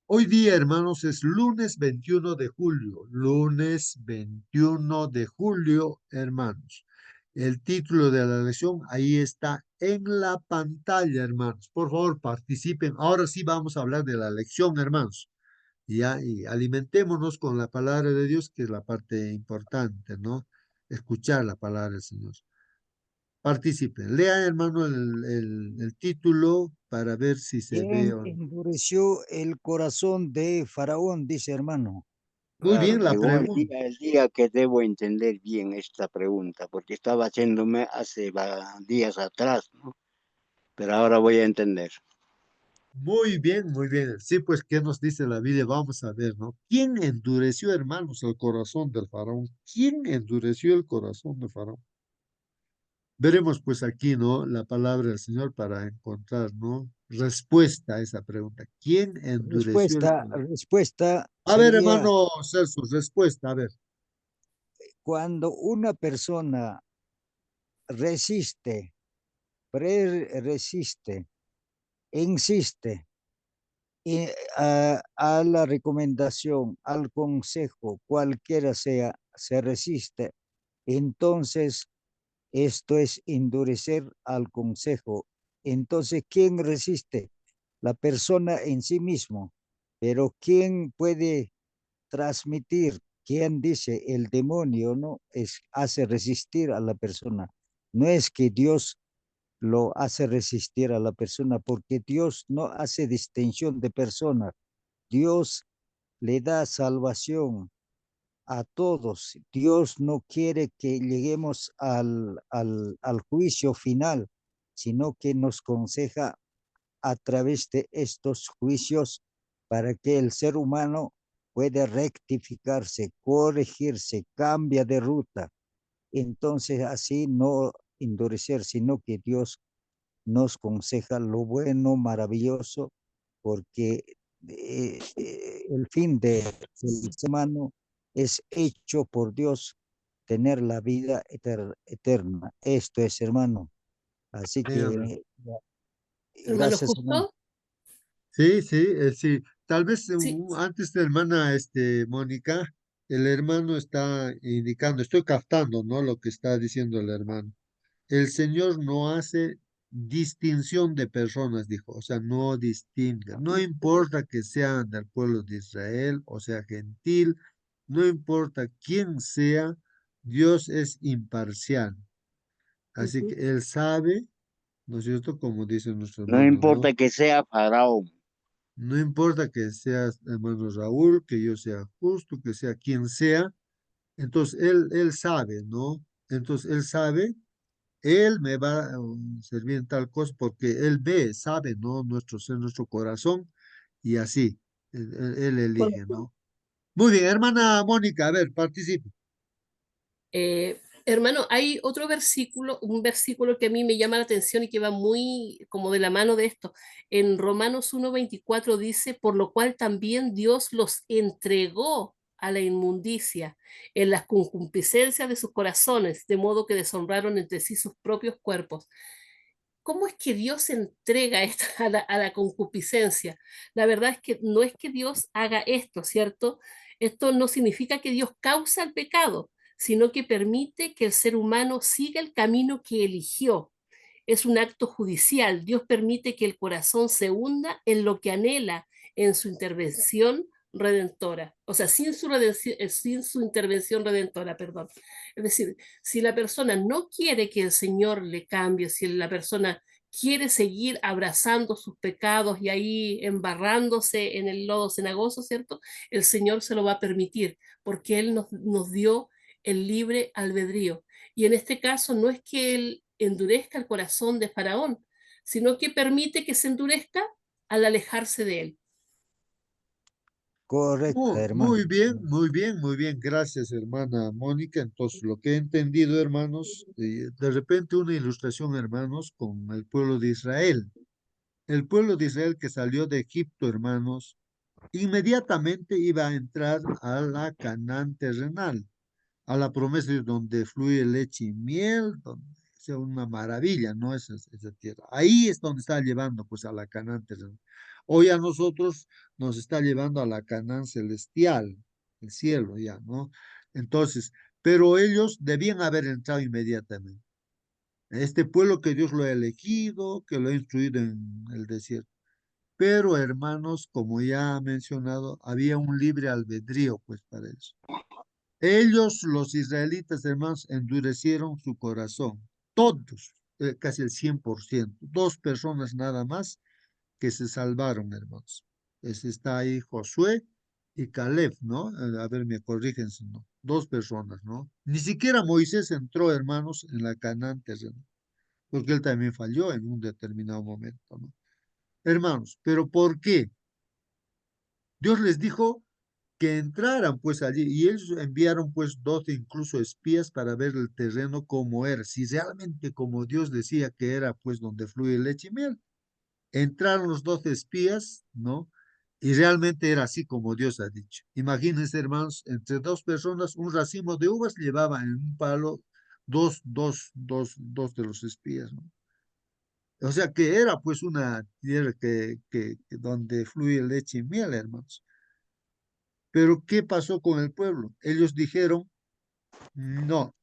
Hoy día, hermanos, es lunes 21 de julio. Lunes 21 de julio, hermanos. El título de la lección ahí está en la pantalla, hermanos. Por favor, participen. Ahora sí vamos a hablar de la lección, hermanos. Ya, y alimentémonos con la palabra de Dios, que es la parte importante, ¿no? Escuchar la palabra del Señor. Participen. Lea, hermano, el título para ver si se ve ¿Quién o no. endureció el corazón de Faraón? Dice hermano. Muy Claro, bien la llegó pregunta. el día que debo entender bien esta pregunta, porque estaba haciéndome hace días atrás, ¿no? Pero ahora voy a entender. Muy bien, muy bien. Sí, pues, ¿qué nos dice la Biblia? Vamos a ver, ¿no? ¿Quién endureció, hermanos, el corazón del faraón? ¿Quién endureció el corazón del faraón? Veremos, pues, aquí, ¿no? La palabra del Señor para encontrar, ¿no? Respuesta a esa pregunta. ¿Quién endureció el corazón? Respuesta A ver, sería hermano Celso, respuesta, a ver. cuando una persona resiste, resiste, insiste a la recomendación, al consejo, cualquiera sea, se resiste, entonces esto es endurecer al consejo. Entonces, ¿quién resiste? La persona en sí mismo. Pero ¿quién puede transmitir? ¿Quién dice? El demonio, ¿no? Hace resistir a la persona. No es que Dios lo hace resistir a la persona, porque Dios no hace distinción de personas. Dios le da salvación a todos. Dios no quiere que lleguemos al juicio final, sino que nos aconseja a través de estos juicios para que el ser humano pueda rectificarse, corregirse, cambia de ruta. Entonces así no endurecer, sino que Dios nos aconseja lo bueno, maravilloso, porque el fin del ser humano es hecho por Dios tener la vida eterna. Esto es, hermano. Así Dígame. que Hermano gracias, hermano. Justo, Sí, sí, sí. Tal vez sí, antes de hermana Mónica, el hermano está indicando, estoy captando, ¿no? Lo que está diciendo el hermano. El Señor no hace distinción de personas, dijo, o sea, no distingue. No importa que sean del pueblo de Israel, o sea, gentil, no importa quién sea, Dios es imparcial. Así que ujú. Él sabe, ¿no es cierto? Como dice nuestro No hermano, ¿no? importa que sea faraón. No importa que seas hermano Raúl, que yo sea justo, que sea quien sea, entonces él sabe, ¿no? Entonces él sabe, él me va a servir en tal cosa porque él ve, sabe, ¿no? Nuestro ser, nuestro corazón y así, él elige, ¿no? Muy bien, hermana Mónica, a ver, participe. Hermano, hay otro versículo, un versículo que a mí me llama la atención y que va muy como de la mano de esto. En Romanos 1:24 dice, por lo cual también Dios los entregó a la inmundicia en las concupiscencias de sus corazones, de modo que deshonraron entre sí sus propios cuerpos. ¿Cómo es que Dios entrega esto a la concupiscencia? La verdad es que no es que Dios haga esto, ¿cierto? Esto no significa que Dios causa el pecado, sino que permite que el ser humano siga el camino que eligió. Es un acto judicial. Dios permite que el corazón se hunda en lo que anhela en su intervención redentora. O sea, sin su intervención redentora, perdón. Es decir, si la persona no quiere que el Señor le cambie, si la persona quiere seguir abrazando sus pecados y ahí embarrándose en el lodo cenagoso, ¿cierto? El Señor se lo va a permitir porque Él nos dio el libre albedrío. Y en este caso no es que Él endurezca el corazón de Faraón, sino que permite que se endurezca al alejarse de Él. Correcto, hermano. Muy bien, muy bien, muy bien. Gracias, hermana Mónica. Entonces, lo que he entendido, hermanos, de repente una ilustración, hermanos, con el pueblo de Israel. El pueblo de Israel que salió de Egipto, hermanos, inmediatamente iba a entrar a la Canaán terrenal, a la promesa de donde fluye leche y miel, donde sea una maravilla, ¿no? Esa tierra. Ahí es donde está llevando pues a la Canaán terrenal. Hoy a nosotros nos está llevando a la Canaán celestial, el cielo ya, ¿no? Entonces, pero ellos debían haber entrado inmediatamente. Este pueblo que Dios lo ha elegido, que lo ha instruido en el desierto. Pero hermanos, como ya he mencionado, había un libre albedrío pues para eso. Ellos, los israelitas, hermanos, endurecieron su corazón. Todos, casi el 100%. Dos personas nada más que se salvaron, hermanos. Está ahí Josué y Caleb, ¿no? A ver, me corrigen si no. Dos personas, ¿no? Ni siquiera Moisés entró, hermanos, en la Canaán terrenal, porque él también falló en un determinado momento, ¿no? Hermanos, ¿pero por qué? Dios les dijo que entraran pues allí y ellos enviaron pues 12 incluso espías para ver el terreno como era, si realmente como Dios decía que era pues donde fluye leche y miel. Entraron los 12 espías, ¿no? Y realmente era así como Dios ha dicho. Imagínense, hermanos, entre dos personas, un racimo de uvas llevaba en un palo dos de los espías, ¿no? O sea que era pues una tierra donde fluye leche y miel, hermanos. Pero ¿qué pasó con el pueblo? Ellos dijeron, no,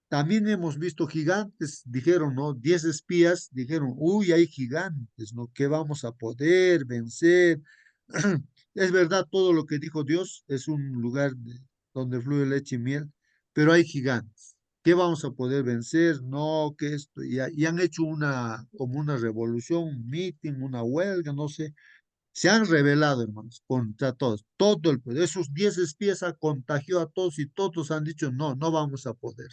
también hemos visto gigantes, dijeron, ¿no? 10 espías dijeron, uy, hay gigantes, ¿no? ¿Qué vamos a poder vencer? Es verdad, todo lo que dijo Dios es un lugar donde fluye leche y miel, pero hay gigantes. ¿Qué vamos a poder vencer? No, que esto, y han hecho como una revolución, un meeting, una huelga, no sé. Se han rebelado, hermanos, contra todos. Todo el pueblo. Esos 10 espías contagió a todos y todos han dicho, no, no vamos a poder.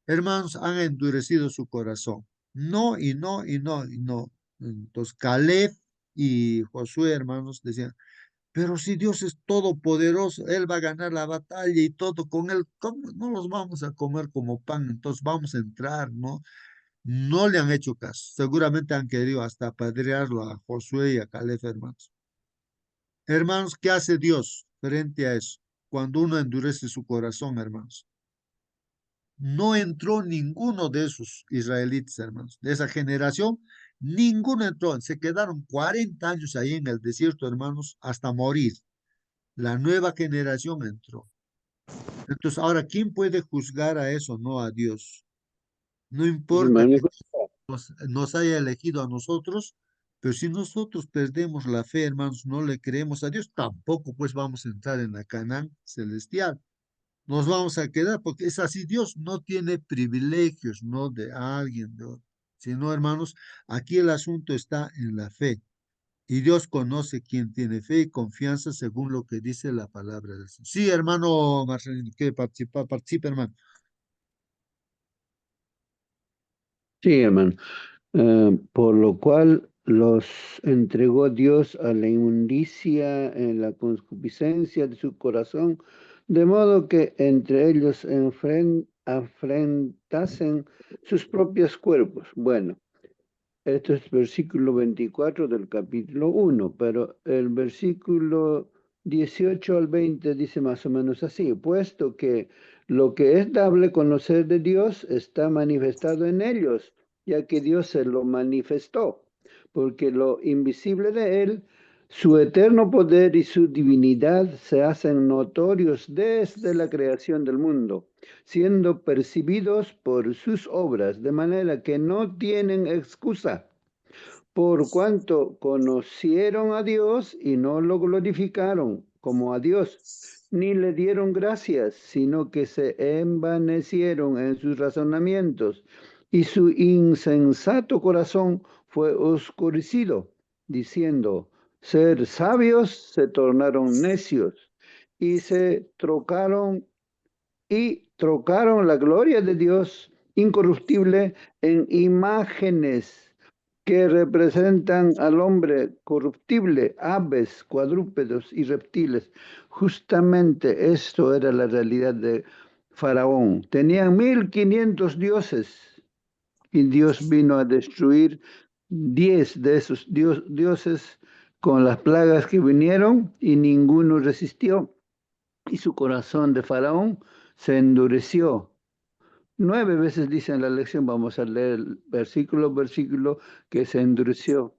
Hermanos, han endurecido su corazón. No, y no, y no, y no. Entonces, Caleb y Josué, hermanos, decían, pero si Dios es todopoderoso, Él va a ganar la batalla y todo con Él, ¿cómo no los vamos a comer como pan? Entonces vamos a entrar, ¿no? No le han hecho caso. Seguramente han querido hasta apedrearlo a Josué y a Caleb, hermanos. Hermanos, ¿qué hace Dios frente a eso? Cuando uno endurece su corazón, hermanos. No entró ninguno de esos israelitas, hermanos, de esa generación, ninguno entró. Se quedaron 40 años ahí en el desierto, hermanos, hasta morir. La nueva generación entró. Entonces, ahora, ¿quién puede juzgar a eso? No a Dios. No importa Hermano, que nos haya elegido a nosotros, pero si nosotros perdemos la fe, hermanos, no le creemos a Dios, tampoco pues vamos a entrar en la Canaán celestial. Nos vamos a quedar porque es así, Dios no tiene privilegios, no de alguien, de otro, sino, hermanos, aquí el asunto está en la fe. Y Dios conoce quién tiene fe y confianza según lo que dice la palabra del Señor. Sí, hermano Marcelino, que participa, hermano. Sí, hermano. Por lo cual los entregó Dios a la inmundicia en la concupiscencia de su corazón, de modo que entre ellos afrentasen sus propios cuerpos. Bueno, esto es versículo 24 del capítulo 1, pero el versículo 18 al 20 dice más o menos así, puesto que lo que es dable conocer de Dios está manifestado en ellos, ya que Dios se lo manifestó, porque lo invisible de Él, su eterno poder y su divinidad se hacen notorios desde la creación del mundo, siendo percibidos por sus obras, de manera que no tienen excusa, por cuanto conocieron a Dios y no lo glorificaron como a Dios, ni le dieron gracias, sino que se envanecieron en sus razonamientos, y su insensato corazón fue oscurecido, diciendo, ser sabios se tornaron necios, y se trocaron la gloria de Dios incorruptible en imágenes que representan al hombre corruptible, aves, cuadrúpedos y reptiles. Justamente esto era la realidad de Faraón. Tenían 1500 dioses y Dios vino a destruir 10 de esos dioses con las plagas que vinieron y ninguno resistió. Y su corazón de Faraón se endureció 9 veces dice en la lección, vamos a leer el versículo, que se endureció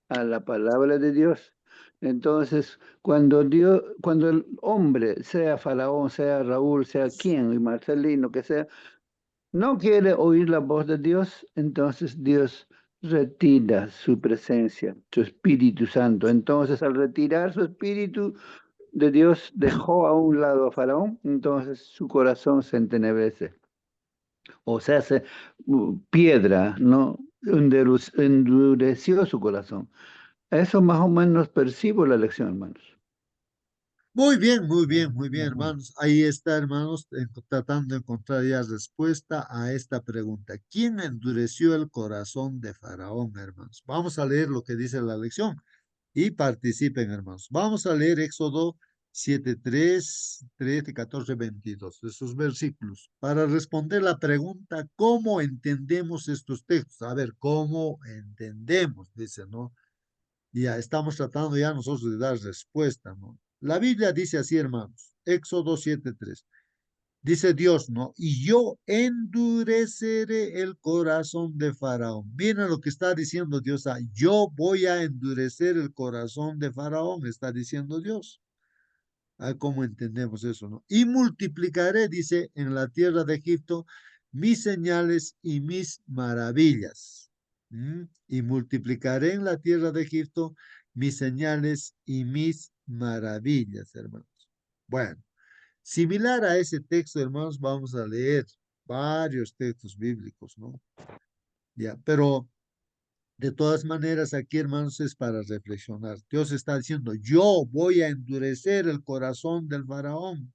a la palabra de Dios. Entonces, cuando el hombre, sea Faraón, sea Raúl, sea quien, y Marcelino, que sea, no quiere oír la voz de Dios, entonces Dios retira su presencia, su Espíritu Santo. Entonces, al retirar su Espíritu de Dios, dejó a un lado a Faraón, entonces su corazón se entenebrece. O sea, se piedra, ¿no? Endureció su corazón. Eso más o menos percibo la lección, hermanos. Muy bien, hermanos. Ahí está, hermanos, tratando de encontrar ya respuesta a esta pregunta. ¿Quién endureció el corazón de Faraón, hermanos? Vamos a leer lo que dice la lección y participen, hermanos. Vamos a leer Éxodo 7, 3, 13, 14, 22, esos versículos, para responder la pregunta, ¿cómo entendemos estos textos? A ver, ¿cómo entendemos? Dice, ¿no? Ya estamos tratando ya nosotros de dar respuesta, ¿no? La Biblia dice así, hermanos, Éxodo 7:3. Dice Dios, ¿no? Y yo endureceré el corazón de Faraón. Miren lo que está diciendo Dios. Yo voy a endurecer el corazón de Faraón, está diciendo Dios. ¿Cómo entendemos eso, no? Y multiplicaré, dice, en la tierra de Egipto mis señales y mis maravillas. Y multiplicaré en la tierra de Egipto mis señales y mis maravillas, hermanos. Bueno, similar a ese texto, hermanos, vamos a leer varios textos bíblicos, ¿no? Ya, pero de todas maneras, aquí, hermanos, es para reflexionar. Dios está diciendo, yo voy a endurecer el corazón del faraón.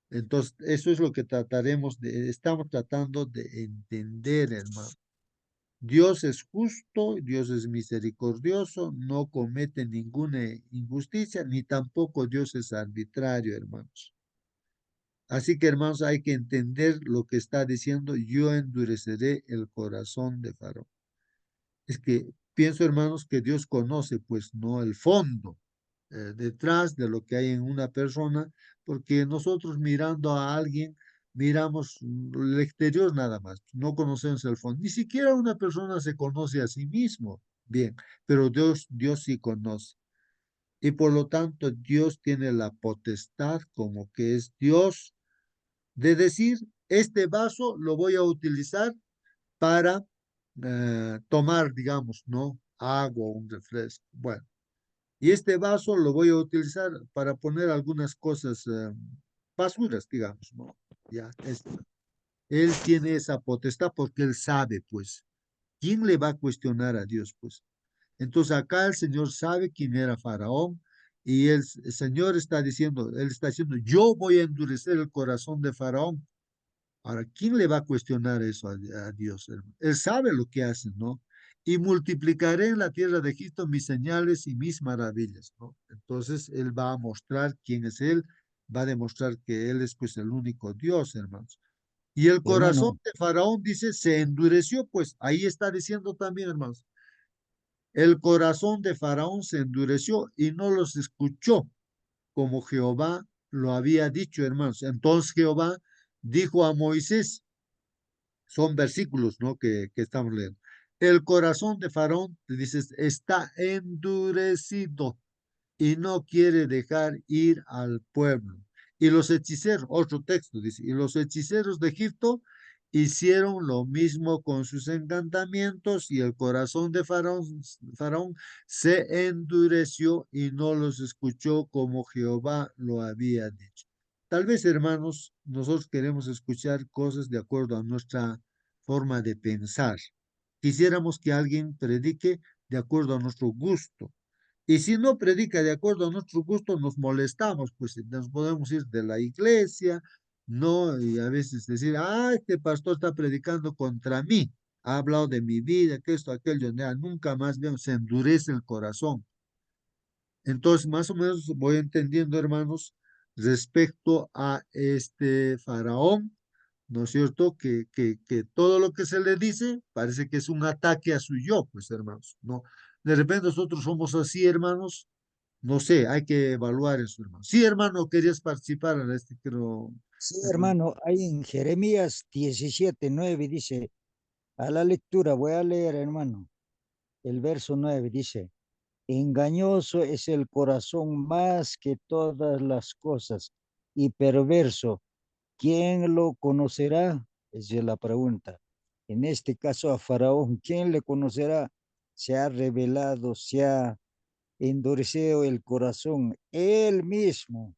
Entonces, eso es lo que estamos tratando de entender, hermano. Dios es justo, Dios es misericordioso, no comete ninguna injusticia, ni tampoco Dios es arbitrario, hermanos. Así que, hermanos, hay que entender lo que está diciendo, yo endureceré el corazón de Faraón. Es que pienso, hermanos, que Dios conoce, pues, no el fondo detrás de lo que hay en una persona, porque nosotros mirando a alguien, miramos el exterior nada más, no conocemos el fondo. Ni siquiera una persona se conoce a sí mismo, bien, pero Dios sí conoce. Y por lo tanto, Dios tiene la potestad, como que es Dios, de decir, este vaso lo voy a utilizar para tomar, digamos, ¿no? Agua, un refresco. Bueno, y este vaso lo voy a utilizar para poner algunas cosas, basuras, digamos, ¿no? Ya, él tiene esa potestad porque él sabe, pues, ¿quién le va a cuestionar a Dios, pues? Entonces acá el Señor sabe quién era Faraón y el Señor está diciendo, él está diciendo, yo voy a endurecer el corazón de Faraón. Ahora, ¿quién le va a cuestionar eso a Dios, hermano? Él sabe lo que hace, ¿no? Y multiplicaré en la tierra de Egipto mis señales y mis maravillas, ¿no? Entonces, él va a mostrar quién es él, va a demostrar que él es pues el único Dios, hermanos. Y el corazón Hermano, de Faraón, dice, se endureció, pues ahí está diciendo también, hermanos, el corazón de Faraón se endureció y no los escuchó como Jehová lo había dicho, hermanos. Entonces Jehová dijo a Moisés, son versículos, ¿no? Que estamos leyendo. El corazón de Faraón, dices, está endurecido y no quiere dejar ir al pueblo. Y los hechiceros, otro texto dice, y los hechiceros de Egipto hicieron lo mismo con sus encantamientos y el corazón de Faraón se endureció y no los escuchó como Jehová lo había dicho. Tal vez, hermanos, nosotros queremos escuchar cosas de acuerdo a nuestra forma de pensar. Quisiéramos que alguien predique de acuerdo a nuestro gusto. Y si no predica de acuerdo a nuestro gusto, nos molestamos, pues nos podemos ir de la iglesia, ¿no? Y a veces decir, este pastor está predicando contra mí, ha hablado de mi vida, que esto, aquello, ya, nunca más vemos, se endurece el corazón. Entonces, más o menos voy entendiendo, hermanos, respecto a este faraón, ¿no es cierto? Que todo lo que se le dice parece que es un ataque a su yo, pues, hermanos, ¿no? De repente nosotros somos así, hermanos, no sé, hay que evaluar eso, hermano. Sí, hermano, querías participar en este, creo. Sí, hermano, hay en Jeremías 17:9 dice, a la lectura voy a leer, hermano, el verso 9 dice, engañoso es el corazón más que todas las cosas y perverso. ¿Quién lo conocerá? Esa es la pregunta. En este caso a Faraón, ¿quién le conocerá? Se ha revelado, se ha endurecido el corazón, él mismo.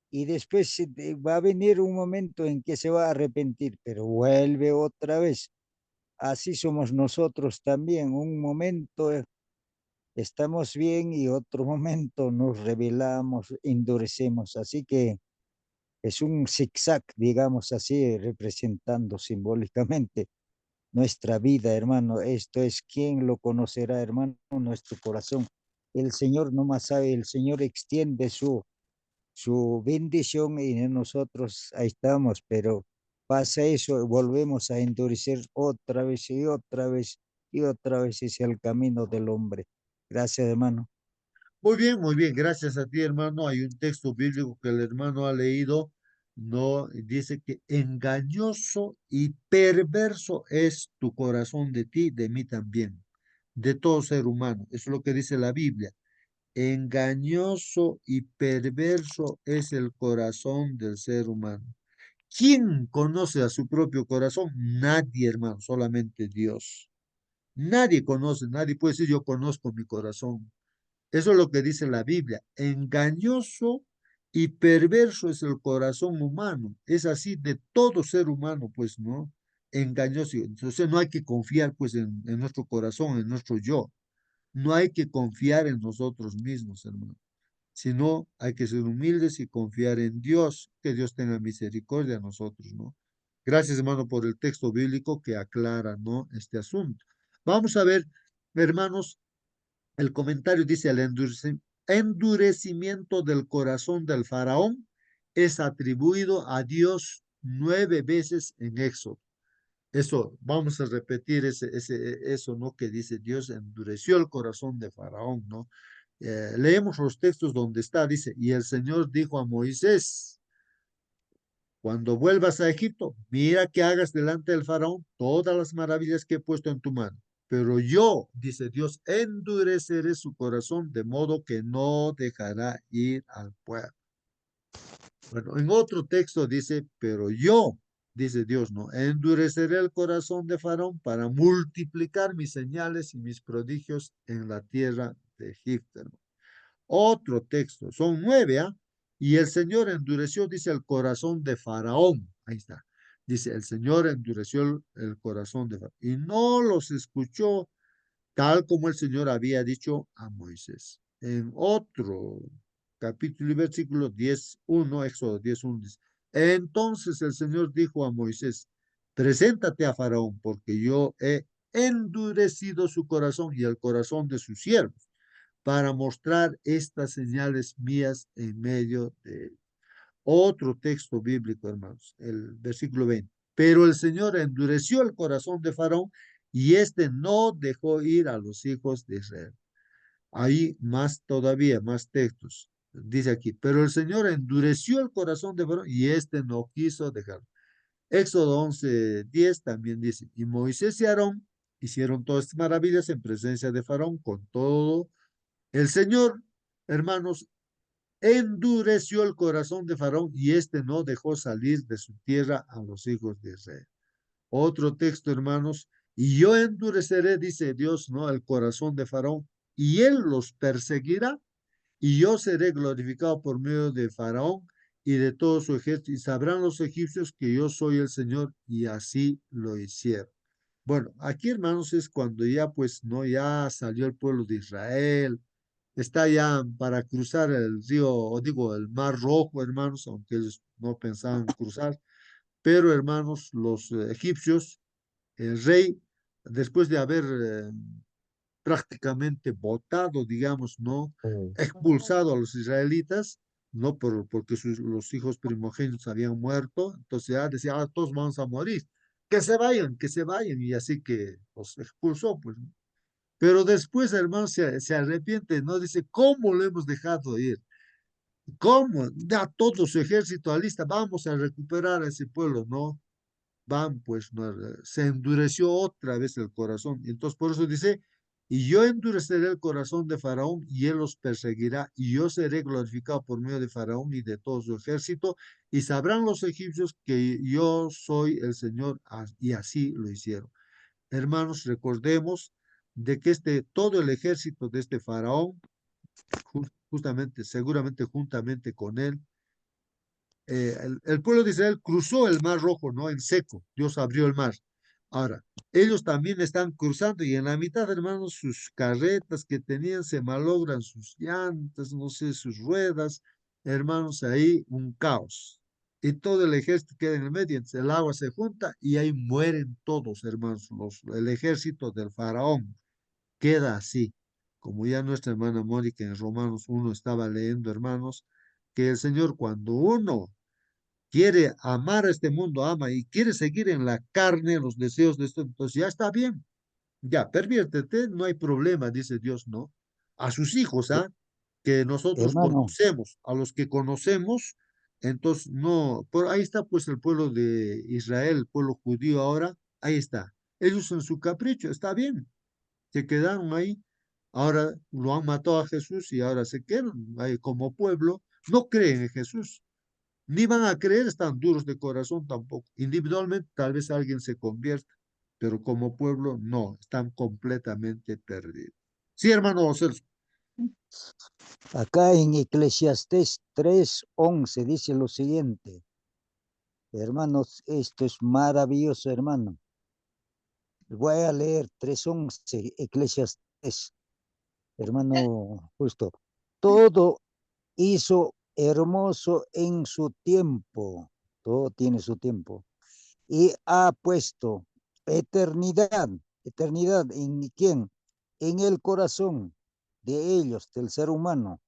Y después va a venir un momento en que se va a arrepentir, pero vuelve otra vez. Así somos nosotros también. Un momento estamos bien y otro momento nos rebelamos, endurecemos. Así que es un zigzag, digamos así, representando simbólicamente nuestra vida, hermano. Esto es, ¿quién lo conocerá, hermano? Nuestro corazón. El Señor no más sabe, el Señor extiende su bendición y en nosotros ahí estamos, pero pasa eso, volvemos a endurecer otra vez y otra vez y otra vez es el camino del hombre. Gracias, hermano. Muy bien, gracias a ti, hermano. Hay un texto bíblico que el hermano ha leído, no, dice que engañoso y perverso es tu corazón de ti, de mí también, de todo ser humano. Eso es lo que dice la Biblia. Engañoso y perverso es el corazón del ser humano. ¿Quién conoce a su propio corazón? Nadie, hermano, solamente Dios. Nadie conoce, nadie puede decir yo conozco mi corazón. Eso es lo que dice la Biblia. Engañoso y perverso es el corazón humano. Es así de todo ser humano, pues, ¿no? Engañoso. Entonces no hay que confiar, pues, en nuestro corazón, en nuestro yo. No hay que confiar en nosotros mismos, hermano. Sino hay que ser humildes y confiar en Dios, que Dios tenga misericordia a nosotros, ¿no? Gracias, hermano, por el texto bíblico que aclara, ¿no? Este asunto. Vamos a ver, hermanos, el comentario dice, el endurecimiento del corazón del faraón es atribuido a Dios 9 veces en Éxodo. Eso, vamos a repetir eso, ¿no? Que dice, Dios endureció el corazón de faraón, ¿no? Leemos los textos donde está, dice, y el Señor dijo a Moisés, cuando vuelvas a Egipto, mira que hagas delante del faraón todas las maravillas que he puesto en tu mano. Pero yo, dice Dios, endureceré su corazón de modo que no dejará ir al pueblo. Bueno, en otro texto dice, pero yo, dice Dios, no, endureceré el corazón de Faraón para multiplicar mis señales y mis prodigios en la tierra de Egipto. Otro texto, son 9, ¿ah? Y el Señor endureció, dice, el corazón de Faraón. Ahí está. Dice, el Señor endureció el corazón de Faraón y no los escuchó tal como el Señor había dicho a Moisés. En otro capítulo y versículo 10:1, Éxodo 10:1 dice, entonces el Señor dijo a Moisés, preséntate a Faraón, porque yo he endurecido su corazón y el corazón de sus siervos para mostrar estas señales mías en medio de él. Otro texto bíblico, hermanos, el versículo 20. Pero el Señor endureció el corazón de Faraón y éste no dejó ir a los hijos de Israel. Ahí más todavía, más textos. Dice aquí, pero el Señor endureció el corazón de Faraón y éste no quiso dejar. Éxodo 11:10 también dice, y Moisés y Aarón hicieron todas estas maravillas en presencia de Faraón con todo el Señor, hermanos, endureció el corazón de Faraón y éste no dejó salir de su tierra a los hijos de Israel. Otro texto, hermanos, y yo endureceré, dice Dios, ¿no? El corazón de Faraón y él los perseguirá y yo seré glorificado por medio de Faraón y de todo su ejército y sabrán los egipcios que yo soy el Señor y así lo hicieron. Bueno, aquí, hermanos, es cuando ya, pues, no, ya salió el pueblo de Israel, está ya para cruzar el río, o digo, el Mar Rojo, hermanos, aunque ellos no pensaban cruzar, pero hermanos, los egipcios, el rey, después de haber prácticamente votado, digamos, ¿no? Expulsado a los israelitas, ¿no? Porque los hijos primogénitos habían muerto, entonces ya decía, ah, todos vamos a morir, que se vayan, y así que los expulsó, pues, ¿no? Pero después, hermano, se arrepiente, ¿no? Dice, ¿cómo lo hemos dejado ir? ¿Cómo? Ya todo su ejército alista, vamos a recuperar a ese pueblo, ¿no? Van, pues, no, se endureció otra vez el corazón. Entonces, por eso dice, y yo endureceré el corazón de Faraón y él los perseguirá, y yo seré glorificado por medio de Faraón y de todo su ejército, y sabrán los egipcios que yo soy el Señor, y así lo hicieron. Hermanos, recordemos de que todo el ejército de este Faraón, justamente, seguramente juntamente con él, el pueblo de Israel cruzó el Mar Rojo, ¿no? En seco, Dios abrió el mar. Ahora, ellos también están cruzando y en la mitad, hermanos, sus carretas que tenían se malogran, sus llantas, no sé, sus ruedas, hermanos, ahí un caos. Y todo el ejército queda en el medio, entonces el agua se junta y ahí mueren todos, hermanos, el ejército del faraón queda así. Como ya nuestra hermana Mónica en Romanos 1 estaba leyendo, hermanos, que el Señor cuando uno quiere amar a este mundo, ama y quiere seguir en la carne los deseos de esto, entonces ya está bien, ya, perviértete, no hay problema, dice Dios, ¿no? A sus hijos, Eh, ¿ah? Que nosotros Hermano, conocemos, a los que conocemos, entonces no, por ahí está pues el pueblo de Israel, el pueblo judío ahora, ahí está. Ellos en su capricho, está bien, se quedaron ahí, ahora lo han matado a Jesús y ahora se quedan ahí como pueblo, no creen en Jesús ni van a creer, están duros de corazón tampoco. Individualmente tal vez alguien se convierta, pero como pueblo no, están completamente perdidos. Sí, hermano Celso. acá en Eclesiastés 3:11 dice lo siguiente. Hermanos, esto es maravilloso, hermano. Voy a leer 3:11, Eclesiastés, hermano justo. Todo hizo hermoso en su tiempo, todo tiene su tiempo, y ha puesto eternidad, eternidad en quién, en el corazón de ellos, del ser humano,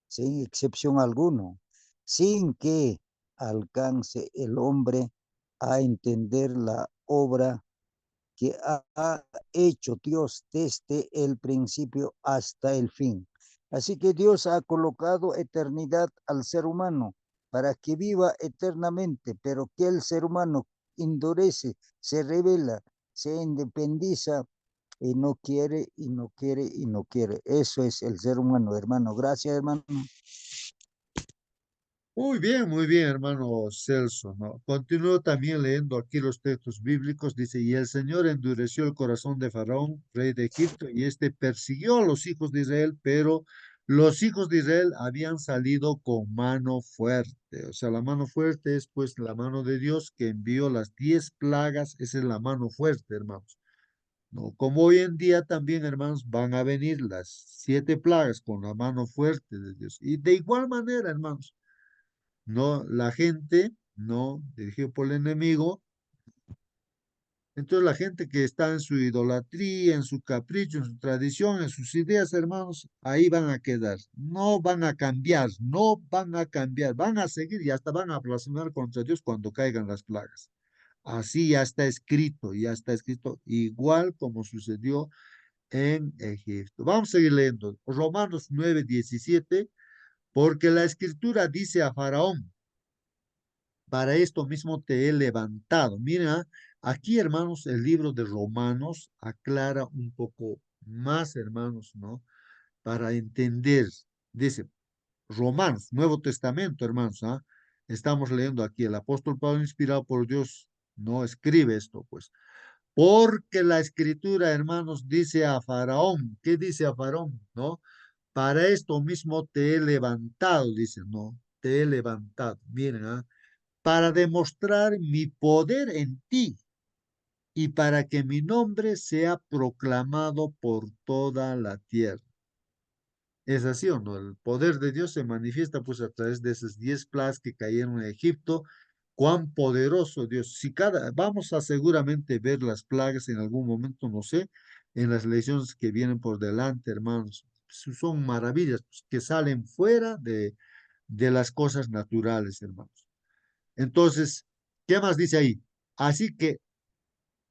sin excepción alguno, sin que alcance el hombre a entender la obra que ha hecho Dios desde el principio hasta el fin. Así que Dios ha colocado eternidad al ser humano para que viva eternamente, pero que el ser humano endurece, se revela, se independiza y no quiere y no quiere y no quiere. Eso es el ser humano, hermano. Gracias, hermano. Muy bien, hermano Celso, ¿no? Continúo también leyendo aquí los textos bíblicos. Dice, y el Señor endureció el corazón de Faraón, rey de Egipto, y este persiguió a los hijos de Israel, pero los hijos de Israel habían salido con mano fuerte. O sea, la mano fuerte es pues la mano de Dios que envió las 10 plagas. Esa es la mano fuerte, hermanos. ¿No? Como hoy en día también, hermanos, van a venir las 7 plagas con la mano fuerte de Dios. Y de igual manera, hermanos, no, la gente, no, dirigido por el enemigo, entonces la gente que está en su idolatría, en su capricho, en su tradición, en sus ideas, hermanos, ahí van a quedar. No van a cambiar, no van a cambiar, van a seguir y hasta van a blasfemar contra Dios cuando caigan las plagas. Así ya está escrito, igual como sucedió en Egipto. Vamos a seguir leyendo. Romanos 9:17, porque la escritura dice a Faraón, para esto mismo te he levantado. Mira, aquí, hermanos, el libro de Romanos aclara un poco más, hermanos, ¿no? Para entender, dice, Romanos, Nuevo Testamento, hermanos, ¿ah? Estamos leyendo aquí, el apóstol Pablo, inspirado por Dios, no escribe esto, pues. Porque la escritura, hermanos, dice a Faraón, ¿qué dice a Faraón? ¿No? Para esto mismo te he levantado, dice, ¿no? Te he levantado. Miren, ¿ah? Para demostrar mi poder en ti y para que mi nombre sea proclamado por toda la tierra. ¿Es así o no? El poder de Dios se manifiesta pues a través de esas 10 plagas que cayeron en Egipto. Cuán poderoso Dios. Si vamos a seguramente ver las plagas en algún momento, no sé, en las lecciones que vienen por delante, hermanos. Son maravillas pues, que salen fuera de las cosas naturales, hermanos. Entonces, ¿qué más dice ahí? Así que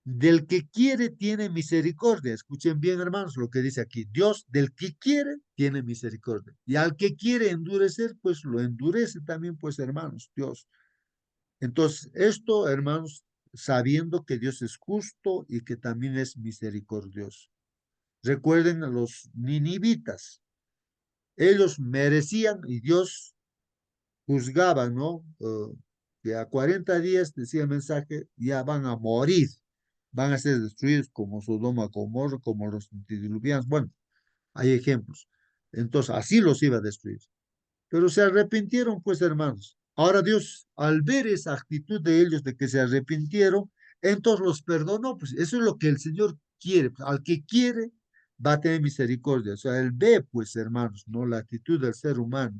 Del que quiere tiene misericordia. Escuchen bien, hermanos, lo que dice aquí. Dios, del que quiere, tiene misericordia. Y al que quiere endurecer, pues lo endurece también, pues, hermanos, Dios. Entonces, esto, hermanos, sabiendo que Dios es justo y que también es misericordioso. Recuerden a los ninivitas. Ellos merecían y Dios juzgaba, ¿no? Que a 40 días, decía el mensaje, ya van a morir, van a ser destruidos como Sodoma, Gomorra, como los antediluvianos. Bueno, hay ejemplos. Entonces, así los iba a destruir. Pero se arrepintieron, pues, hermanos. Ahora Dios, al ver esa actitud de ellos de que se arrepintieron, entonces los perdonó. Pues eso es lo que el Señor quiere. Al que quiere, va a tener misericordia. O sea, Él ve, pues, hermanos, ¿no? La actitud del ser humano.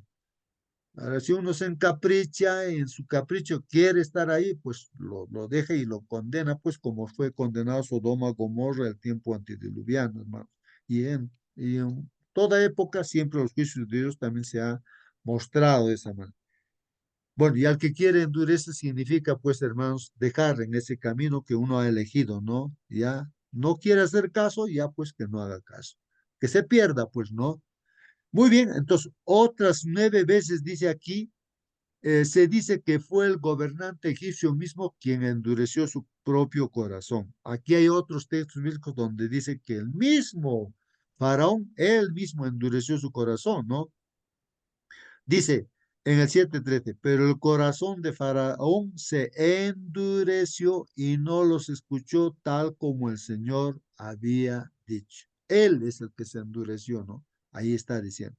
Ahora, si uno se encapricha, en su capricho quiere estar ahí, pues lo deja y lo condena, pues como fue condenado Sodoma, Gomorra, el tiempo antediluviano, hermanos. Y en toda época, siempre los juicios de Dios también se ha mostrado de esa manera. Bueno, y al que quiere endurece significa, pues, hermanos, dejar en ese camino que uno ha elegido, ¿no? Ya no quiere hacer caso, ya pues que no haga caso. Que se pierda, pues, ¿no? Muy bien, entonces, otras 9 veces dice aquí se dice que fue el gobernante egipcio mismo quien endureció su propio corazón. Aquí hay otros textos bíblicos donde dice que el mismo faraón, él mismo endureció su corazón, ¿no? Dice en el 7:13, pero el corazón de faraón se endureció y no los escuchó tal como el Señor había dicho. Él es el que se endureció, ¿no? Ahí está diciendo.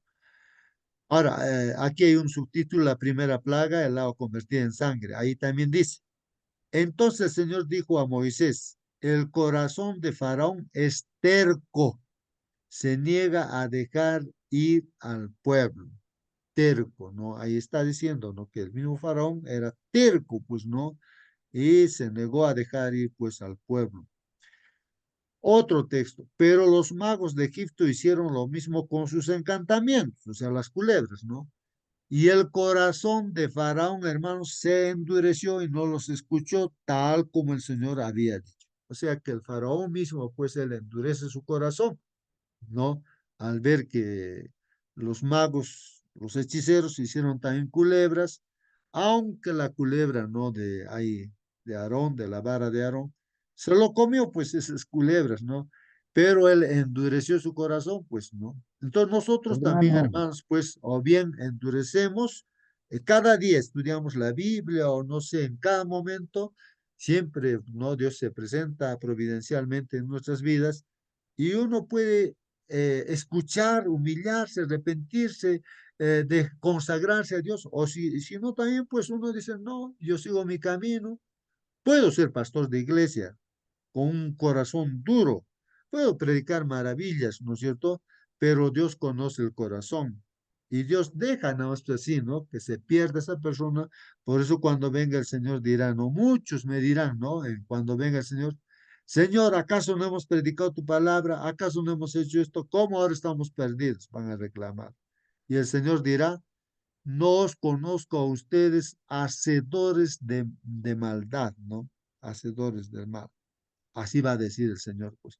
Ahora, aquí hay un subtítulo, la primera plaga, el agua convertida en sangre. Ahí también dice, entonces el Señor dijo a Moisés, el corazón de Faraón es terco, se niega a dejar ir al pueblo. Terco, ¿no? Ahí está diciendo, ¿no? Que el mismo Faraón era terco, pues, ¿no? Y se negó a dejar ir, pues, al pueblo. Otro texto, pero los magos de Egipto hicieron lo mismo con sus encantamientos, o sea, las culebras, ¿no? Y el corazón de Faraón, hermanos, se endureció y no los escuchó tal como el Señor había dicho. O sea que el Faraón mismo, pues, él endurece su corazón, ¿no? Al ver que los magos, los hechiceros hicieron también culebras, aunque la culebra, ¿no? De Aarón, de la vara de Aarón, se lo comió, pues, esas culebras, ¿no? Pero él endureció su corazón, pues, ¿no? Entonces nosotros también, Hermano, hermanos, pues, o bien endurecemos, cada día estudiamos la Biblia, o no sé, en cada momento, siempre, ¿no? Dios se presenta providencialmente en nuestras vidas y uno puede escuchar, humillarse, arrepentirse, de consagrarse a Dios, o si no también, pues uno dice, no, yo sigo mi camino, puedo ser pastor de iglesia con un corazón duro, puedo predicar maravillas, ¿no es cierto? Pero Dios conoce el corazón. Y Dios deja nada más así, ¿no? Que se pierda esa persona. Por eso cuando venga el Señor dirá, no, muchos me dirán, ¿no? Cuando venga el Señor, Señor, ¿acaso no hemos predicado tu palabra? ¿Acaso no hemos hecho esto? ¿Cómo ahora estamos perdidos? Van a reclamar. Y el Señor dirá, no os conozco a ustedes, hacedores de maldad, ¿no? Hacedores del mal. Así va a decir el Señor, pues.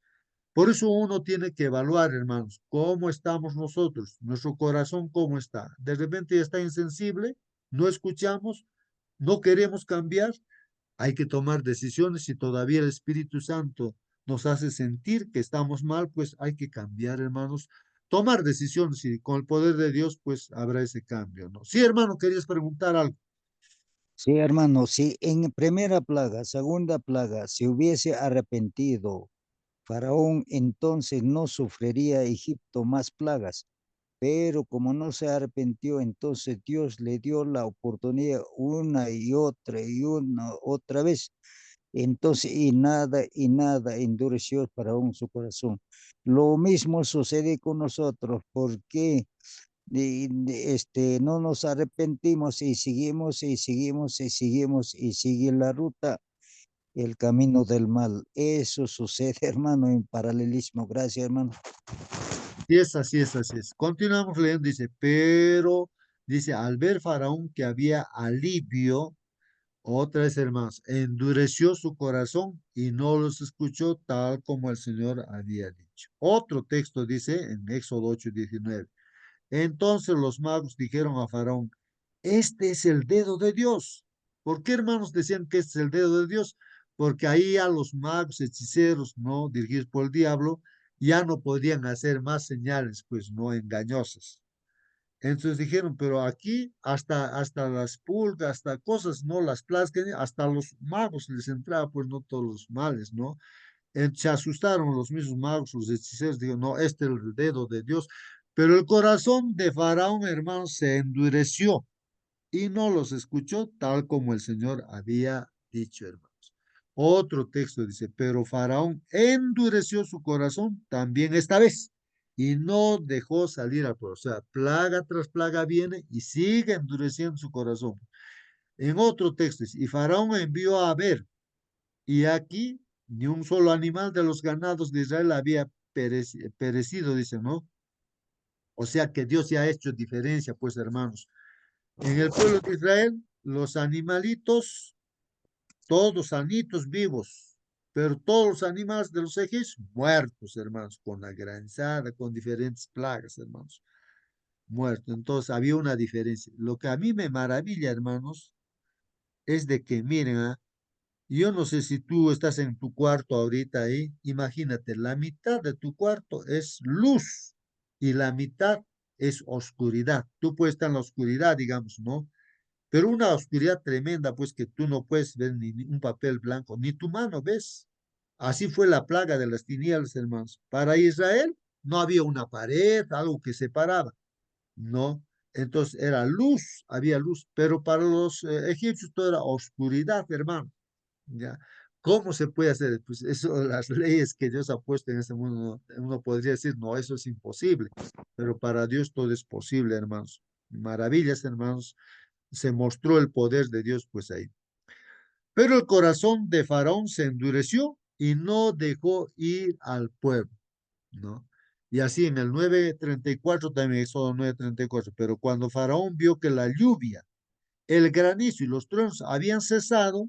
Por eso uno tiene que evaluar, hermanos, cómo estamos nosotros, nuestro corazón cómo está. De repente ya está insensible, no escuchamos, no queremos cambiar, hay que tomar decisiones. Si todavía el Espíritu Santo nos hace sentir que estamos mal, pues hay que cambiar, hermanos, tomar decisiones y con el poder de Dios, pues habrá ese cambio, ¿no? Sí, hermano, querías preguntar algo. sí, hermano, si en primera plaga, segunda plaga, se hubiese arrepentido Faraón, entonces no sufriría Egipto más plagas. Pero como no se arrepintió, entonces Dios le dio la oportunidad una y una otra vez. Entonces, y nada endureció Faraón su corazón. Lo mismo sucede con nosotros, porque no nos arrepentimos y seguimos y seguimos y seguimos y sigue la ruta, el camino del mal. Eso sucede, hermano, en paralelismo. Gracias, hermano. Y es así, es así. Es. Continuamos leyendo, dice, pero, dice, al ver Faraón que había alivio, Otra vez, hermanos, endureció su corazón y no los escuchó tal como el Señor había dicho. Otro texto dice en Éxodo 8:19. Entonces los magos dijeron a Faraón, este es el dedo de Dios. ¿Por qué, hermanos, decían que este es el dedo de Dios? Porque ahí a los magos, hechiceros, no dirigidos por el diablo, ya no podían hacer más señales, pues no engañosas. Entonces dijeron, pero aquí hasta las pulgas, hasta cosas, ¿no? Las plagas, hasta los magos les entraba, pues no todos los males, ¿no? Se asustaron los mismos magos, los hechiceros, digo, no, este es el dedo de Dios. Pero el corazón de Faraón, hermanos, se endureció y no los escuchó tal como el Señor había dicho, hermanos. Otro texto dice, pero Faraón endureció su corazón también esta vez y no dejó salir al pueblo. O sea, plaga tras plaga viene y sigue endureciendo su corazón. En otro texto dice, y Faraón envió a ver, y aquí ni un solo animal de los ganados de Israel había perecido, dice, ¿no? O sea que Dios ya ha hecho diferencia, pues, hermanos. En el pueblo de Israel, los animalitos, todos sanitos, vivos, pero todos los animales de los egipcios, muertos, hermanos, con la granizada, con diferentes plagas, hermanos, muertos. Entonces, había una diferencia. Lo que a mí me maravilla, hermanos, es de que, miren, yo no sé si tú estás en tu cuarto ahorita ahí, imagínate, la mitad de tu cuarto es luz y la mitad es oscuridad. Tú puedes estar en la oscuridad, digamos, ¿no? Pero una oscuridad tremenda, pues que tú no puedes ver ni un papel blanco, ni tu mano ves. Así fue la plaga de las tinieblas, hermanos. Para Israel no había una pared, algo que separaba, ¿no? Entonces era luz, había luz, pero para los egipcios todo era oscuridad, hermano. ¿Ya? ¿Cómo se puede hacer? Pues eso, las leyes que Dios ha puesto en este mundo, uno podría decir, no, eso es imposible, pero para Dios todo es posible, hermanos. Maravillas, hermanos, se mostró el poder de Dios, pues ahí. Pero el corazón de Faraón se endureció y no dejó ir al pueblo, ¿no? Y así en el 9:34 también, Éxodo 9:34, pero cuando Faraón vio que la lluvia, el granizo y los truenos habían cesado,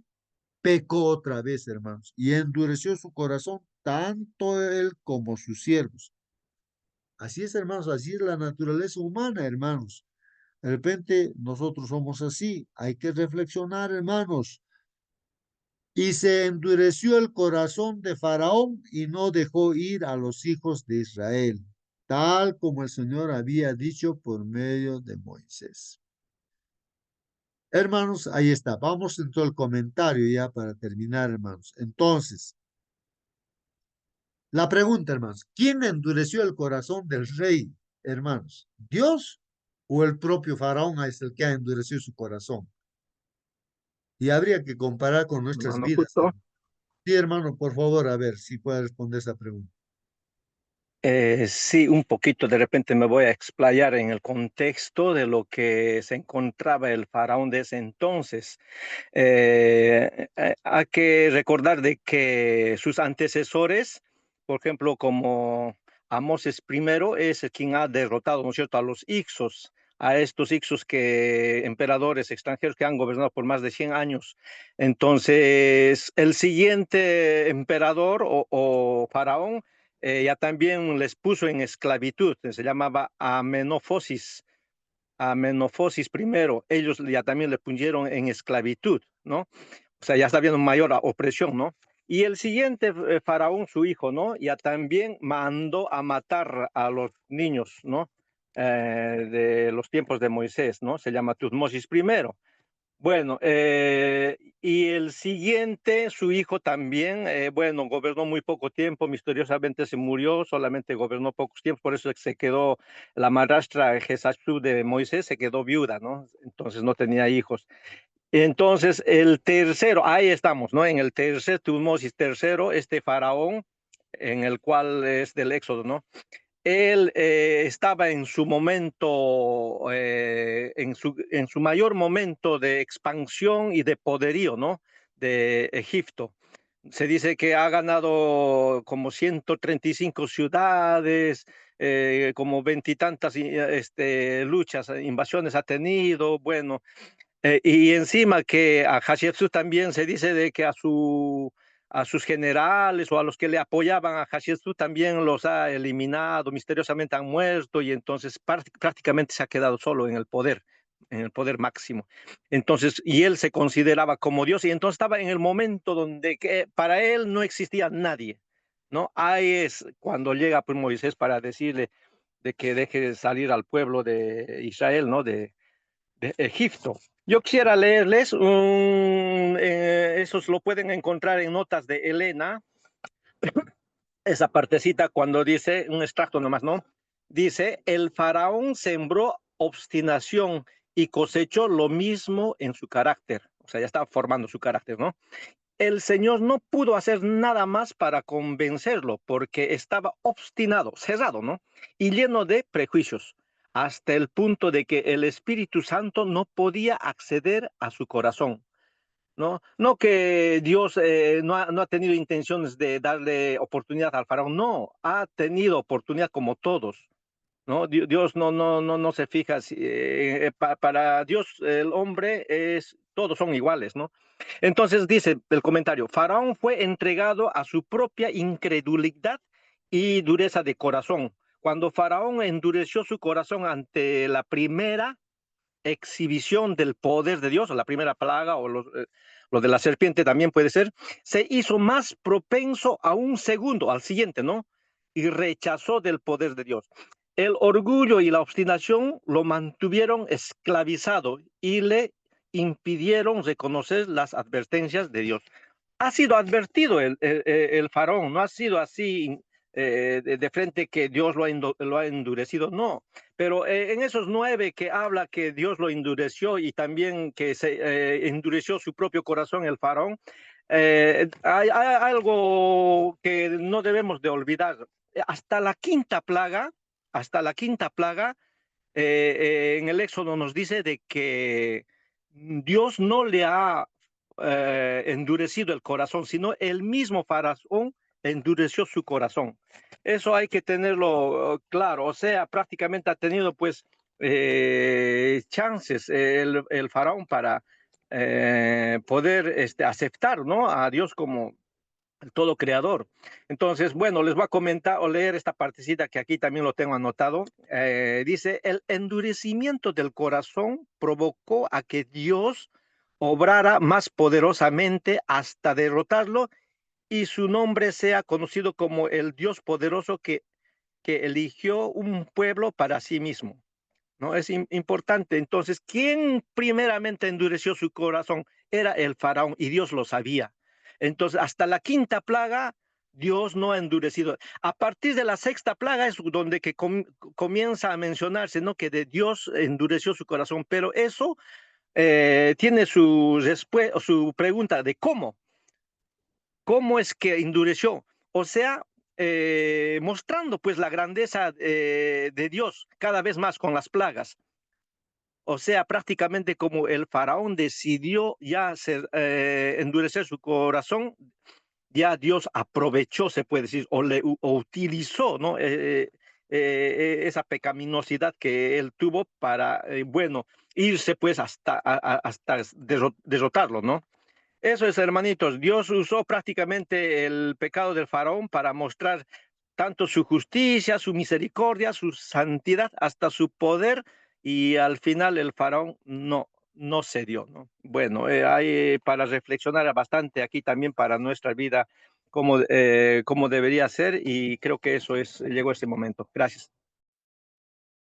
pecó otra vez, hermanos, y endureció su corazón tanto él como sus siervos. Así es, hermanos, así es la naturaleza humana, hermanos. De repente nosotros somos así, hay que reflexionar, hermanos. Y se endureció el corazón de Faraón y no dejó ir a los hijos de Israel, tal como el Señor había dicho por medio de Moisés. Hermanos, ahí está. Vamos en todo el comentario ya para terminar, hermanos. Entonces, la pregunta, hermanos, ¿quién endureció el corazón del rey, hermanos? ¿Dios o el propio Faraón es el que ha endurecido su corazón? Y habría que comparar con nuestras Hermano, vidas, justo. hermano. Sí, hermano, por favor, a ver si puede responder esa pregunta. Sí, un poquito, de repente me voy a explayar en el contexto de lo que se encontraba el faraón de ese entonces. Hay que recordar de que sus antecesores, por ejemplo, como Amoses I, es quien ha derrotado, ¿no es cierto?, a los Ixos, a estos Ixos que emperadores extranjeros que han gobernado por más de 100 años. Entonces, el siguiente emperador o faraón ya también les puso en esclavitud, se llamaba Amenofosis primero, ellos ya también le pusieron en esclavitud, ¿no? O sea, ya está habiendo mayor opresión, ¿no? Y el siguiente faraón, su hijo, ¿no? Ya también mandó a matar a los niños, ¿no? De los tiempos de Moisés, ¿no? Se llama Tutmosis primero. Bueno, y el siguiente, su hijo también, bueno, gobernó muy poco tiempo, misteriosamente se murió, solamente gobernó pocos tiempos, por eso se quedó la madrastra Jezachú de Moisés, se quedó viuda, ¿no? Entonces no tenía hijos. Entonces, el tercero, ahí estamos, ¿no? En el tercer, Tutmosis tercero, este faraón, en el cual es del Éxodo, ¿no? Él estaba en su momento, en su mayor momento de expansión y de poderío, ¿no? De Egipto. Se dice que ha ganado como 135 ciudades, como veintitantas luchas, invasiones ha tenido. Bueno, Y encima que a Hatshepsut también se dice de que a sus generales o a los que le apoyaban a Hatshepsut también los ha eliminado, misteriosamente han muerto y entonces prácticamente se ha quedado solo en el poder máximo. Entonces, y él se consideraba como Dios y entonces estaba en el momento donde que para él no existía nadie, ¿no? Ahí es cuando llega pues, Moisés para decirle de que deje de salir al pueblo de Israel, ¿no? De Egipto. Yo quisiera leerles, esos lo pueden encontrar en notas de Elena, esa partecita cuando dice, un extracto nomás, ¿no? Dice, el faraón sembró obstinación y cosechó lo mismo en su carácter. O sea, ya estaba formando su carácter, ¿no? El Señor no pudo hacer nada más para convencerlo porque estaba obstinado, cerrado, ¿no? Y lleno de prejuicios, hasta el punto de que el Espíritu Santo no podía acceder a su corazón, ¿no? No que Dios no ha tenido intenciones de darle oportunidad al faraón, no, ha tenido oportunidad como todos, ¿no? Dios no se fija si, para Dios el hombre es todos son iguales, ¿no? Entonces dice el comentario, Faraón fue entregado a su propia incredulidad y dureza de corazón. Cuando Faraón endureció su corazón ante la primera exhibición del poder de Dios, o la primera plaga, o lo de la serpiente también puede ser, se hizo más propenso a un segundo, al siguiente, ¿no? Y rechazó del poder de Dios. El orgullo y la obstinación lo mantuvieron esclavizado y le impidieron reconocer las advertencias de Dios. Ha sido advertido el faraón, no ha sido así de frente que Dios lo ha endurecido, no. Pero en esos 9 que habla que Dios lo endureció y también que se endureció su propio corazón el faraón, hay algo que no debemos de olvidar. Hasta la quinta plaga, en el Éxodo nos dice de que Dios no le ha endurecido el corazón, sino el mismo faraón endureció su corazón. Eso hay que tenerlo claro, o sea, prácticamente ha tenido pues chances el faraón para poder aceptar, ¿no? A Dios como el todo creador. Entonces, bueno, les voy a comentar o leer esta partecita que aquí también lo tengo anotado. Dice, el endurecimiento del corazón provocó a que Dios obrara más poderosamente hasta derrotarlo y su nombre sea conocido como el Dios poderoso que eligió un pueblo para sí mismo, ¿no? Es importante. Entonces, ¿quién primeramente endureció su corazón? Era el faraón y Dios lo sabía. Entonces, hasta la quinta plaga, Dios no ha endurecido. A partir de la sexta plaga es donde que comienza a mencionarse, ¿no? Que de Dios endureció su corazón, pero eso tiene su pregunta de cómo es que endureció. O sea, mostrando pues la grandeza de Dios cada vez más con las plagas. O sea, prácticamente como el faraón decidió ya endurecer su corazón, ya Dios aprovechó, se puede decir, o utilizó, ¿no? Esa pecaminosidad que él tuvo para, bueno, irse pues hasta derrotarlo, ¿no? Eso es, hermanitos. Dios usó prácticamente el pecado del faraón para mostrar tanto su justicia, su misericordia, su santidad, hasta su poder, y al final el faraón no cedió, ¿no? Bueno, hay para reflexionar bastante aquí también para nuestra vida, cómo debería ser, y creo que eso llegó ese momento. Gracias.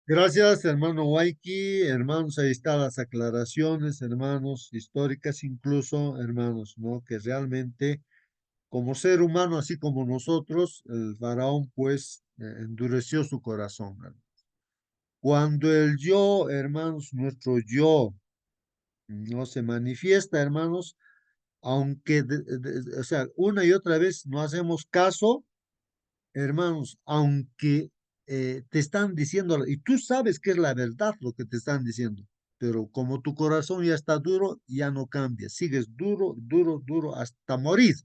Gracias, hermano Waiki. Hermanos, ahí están las aclaraciones, hermanos, históricas incluso, hermanos, ¿no? Que realmente, como ser humano, así como nosotros, el faraón, pues, endureció su corazón, hermano. Cuando el yo, hermanos, nuestro yo, no se manifiesta, hermanos, aunque, o sea, una y otra vez no hacemos caso, hermanos, aunque te están diciendo, y tú sabes que es la verdad lo que te están diciendo, pero como tu corazón ya está duro, ya no cambia, sigues duro, duro, duro hasta morir.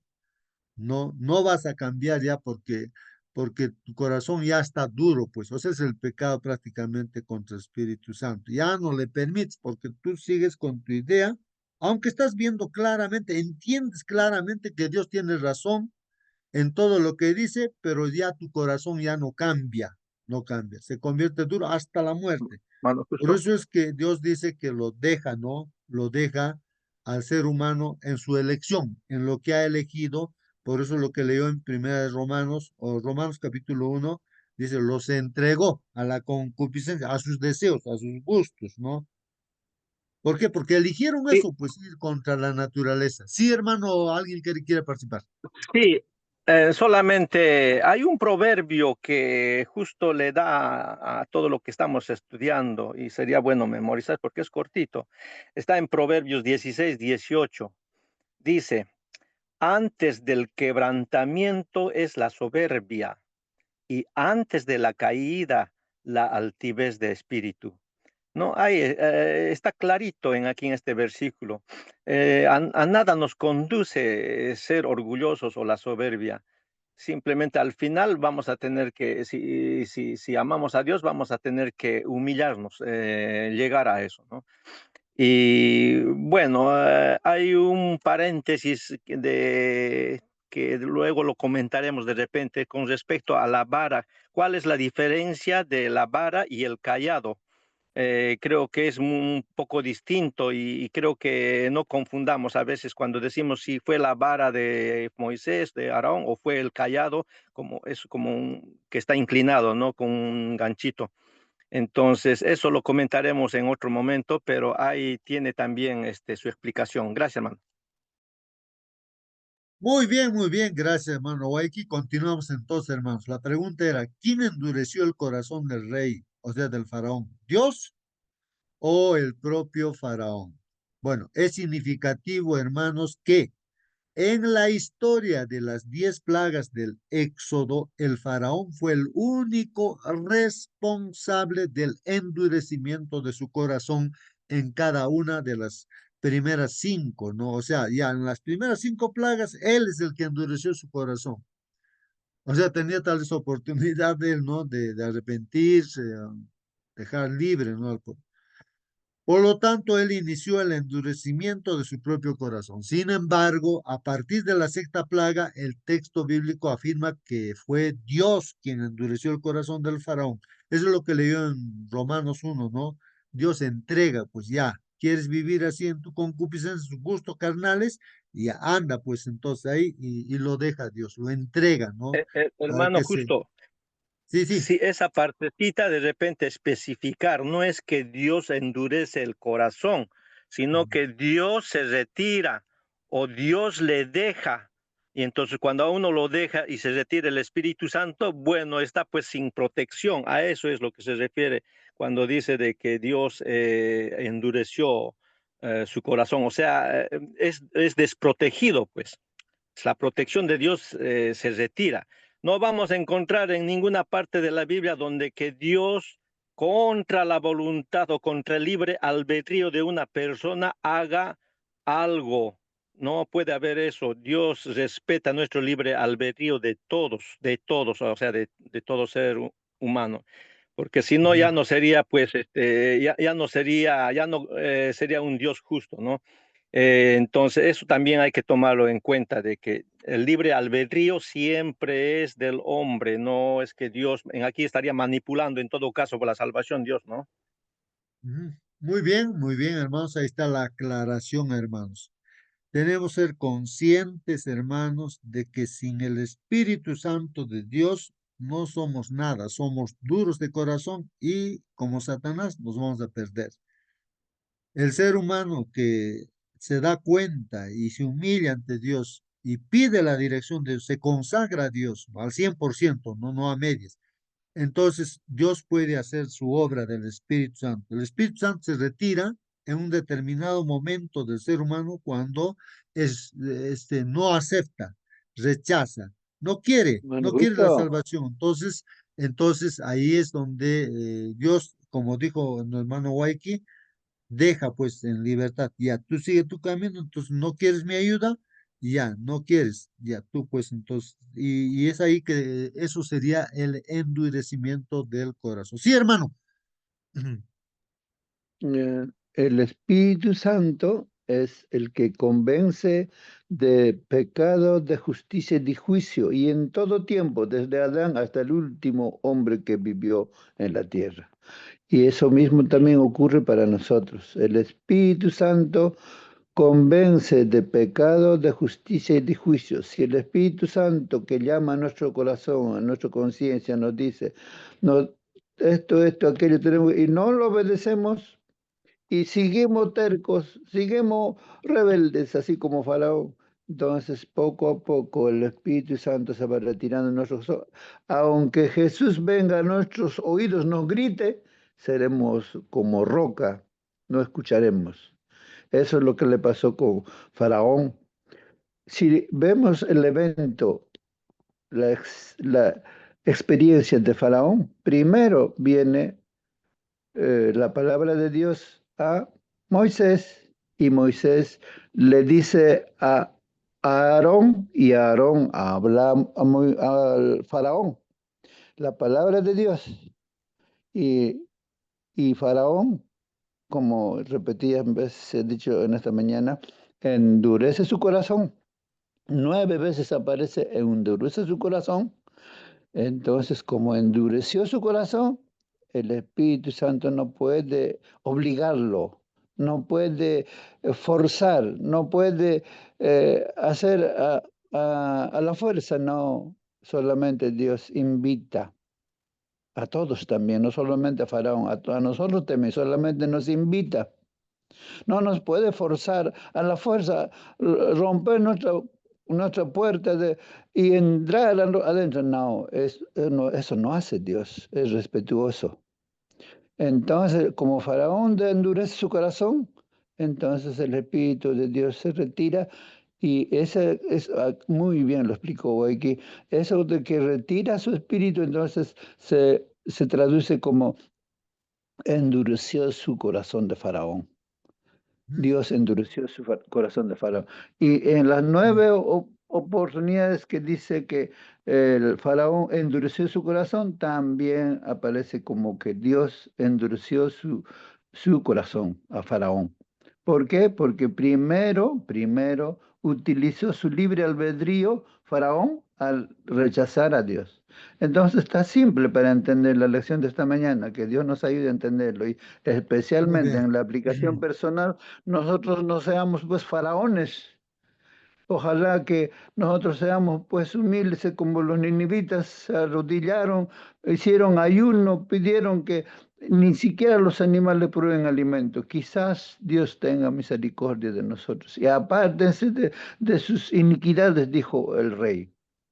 No, no vas a cambiar ya porque porque tu corazón ya está duro, pues, o sea, es el pecado prácticamente contra el Espíritu Santo. Ya no le permites, porque tú sigues con tu idea, aunque estás viendo claramente, entiendes claramente que Dios tiene razón en todo lo que dice, pero ya tu corazón ya no cambia, no cambia, se convierte duro hasta la muerte. Mano, Por justo. eso es que Dios dice que lo deja, ¿no? Lo deja al ser humano en su elección, en lo que ha elegido. Por eso lo que leyó en Primera de Romanos, o Romanos capítulo 1, dice, los entregó a la concupiscencia, a sus deseos, a sus gustos, ¿no? ¿Por qué? Porque eligieron Sí, eso, pues ir contra la naturaleza. Sí, hermano, alguien que quiere participar. sí, solamente hay un proverbio que justo le da a todo lo que estamos estudiando y sería bueno memorizar porque es cortito. Está en Proverbios 16, 18. Dice, antes del quebrantamiento es la soberbia y antes de la caída la altivez de espíritu. No, ahí está clarito aquí en este versículo. A nada nos conduce ser orgullosos o la soberbia. Simplemente al final vamos a tener que, si amamos a Dios, vamos a tener que humillarnos, llegar a eso, ¿no? Y bueno, hay un paréntesis que luego lo comentaremos de repente con respecto a la vara. ¿Cuál es la diferencia de la vara y el cayado? Creo que es un poco distinto y creo que no confundamos a veces cuando decimos si fue la vara de Moisés, de Aarón, o fue el cayado, como es como que está inclinado, ¿no? Con un ganchito. Entonces, eso lo comentaremos en otro momento, pero ahí tiene también su explicación. Gracias, hermano. Muy bien, gracias, hermano Waiki. Continuamos entonces, hermanos. La pregunta era, ¿quién endureció el corazón del rey, o sea, del faraón? ¿Dios o el propio faraón? Bueno, es significativo, hermanos, que en la historia de las 10 plagas del Éxodo, el faraón fue el único responsable del endurecimiento de su corazón en cada una de las primeras 5, ¿no? O sea, ya en las primeras 5 plagas, él es el que endureció su corazón. O sea, tenía tal vez oportunidad de él, ¿no? De arrepentirse, dejar libre, ¿no? Por lo tanto, él inició el endurecimiento de su propio corazón. Sin embargo, a partir de la sexta plaga, el texto bíblico afirma que fue Dios quien endureció el corazón del faraón. Eso es lo que leyó en Romanos 1, ¿no? Dios entrega, pues ya, quieres vivir así en tu concupiscencia, sus gustos carnales, y ya anda, pues entonces ahí y lo deja Dios, lo entrega, ¿no? Para Hermano, que se... justo. Sí, sí. Si esa partecita de repente especificar, no es que Dios endurece el corazón, sino que Dios se retira o Dios le deja. Y entonces cuando a uno lo deja y se retira el Espíritu Santo, bueno, está pues sin protección. A eso es lo que se refiere cuando dice de que Dios endureció su corazón. O sea, es desprotegido, pues la protección de Dios se retira. No vamos a encontrar en ninguna parte de la Biblia donde que Dios, contra la voluntad o contra el libre albedrío de una persona, haga algo. No puede haber eso. Dios respeta nuestro libre albedrío de todos, o sea, de todo ser humano. Porque si no, Ujú. ya no sería, pues, ya no sería, ya no sería un Dios justo, ¿no? Entonces, eso también hay que tomarlo en cuenta, de que el libre albedrío siempre es del hombre, no es que Dios, en aquí estaría manipulando en todo caso por la salvación Dios, ¿no? Ujú. Muy bien, hermanos. Ahí está la aclaración, hermanos. Debemos ser conscientes, hermanos, de que sin el Espíritu Santo de Dios no somos nada, somos duros de corazón y como Satanás nos vamos a perder. El ser humano que se da cuenta y se humilla ante Dios y pide la dirección de Dios, se consagra a Dios al 100%, no a medias. Entonces Dios puede hacer su obra del Espíritu Santo. El Espíritu Santo se retira en un determinado momento del ser humano cuando no acepta, rechaza, Hermano no quiere la Justo, salvación. Entonces ahí es donde Dios, como dijo el hermano Waiki, deja pues en libertad. Ya, tú sigue tu camino, entonces no quieres mi ayuda, y ya, no quieres, ya tú pues entonces, y es ahí que eso sería el endurecimiento del corazón. Sí, hermano. El Espíritu Santo es el que convence de pecado, de justicia y de juicio, y en todo tiempo, desde Adán hasta el último hombre que vivió en la tierra. Y eso mismo también ocurre para nosotros. El Espíritu Santo convence de pecado, de justicia y de juicio. Si el Espíritu Santo que llama a nuestro corazón, a nuestra conciencia, nos dice, no, esto, aquello tenemos, y no lo obedecemos, y seguimos tercos, seguimos rebeldes, así como Faraón. Entonces, poco a poco, el Espíritu Santo se va retirando de nosotros. Aunque Jesús venga a nuestros oídos, nos grite, seremos como roca, no escucharemos. Eso es lo que le pasó con Faraón. Si vemos el evento, la experiencia de Faraón, primero viene la palabra de Dios a Moisés, y Moisés le dice a Aarón, y Aarón habla al faraón la palabra de Dios, y, y Faraón, como repetía veces he dicho en esta mañana, endurece su corazón. 9 veces aparece endurece su corazón. Entonces, como endureció su corazón, el Espíritu Santo no puede obligarlo, no puede forzar, no puede hacer a la fuerza, no. Solamente Dios invita a todos también, no solamente a Faraón, a nosotros también, solamente nos invita. No nos puede forzar a la fuerza, romper nuestra puerta y entrar adentro. No, no, eso no hace Dios, es respetuoso. Entonces, como Faraón endurece su corazón, entonces el Espíritu de Dios se retira, y ese es muy bien lo explicó hoy, que eso de que retira su espíritu, entonces se traduce como endureció su corazón de Faraón. Dios endureció su corazón de Faraón. Y en las 9 oportunidades que dice que el Faraón endureció su corazón, también aparece como que Dios endureció su corazón a Faraón. ¿Por qué? Porque primero utilizó su libre albedrío Faraón al rechazar a Dios. Entonces está simple para entender la lección de esta mañana, que Dios nos ayude a entenderlo, y Muy especialmente bien. en la aplicación personal, nosotros no seamos pues faraones. Ojalá que nosotros seamos pues humildes, como los ninivitas se arrodillaron, hicieron ayuno, pidieron que ni siquiera los animales prueben alimento. Quizás Dios tenga misericordia de nosotros. Y apártense de sus iniquidades, dijo el rey.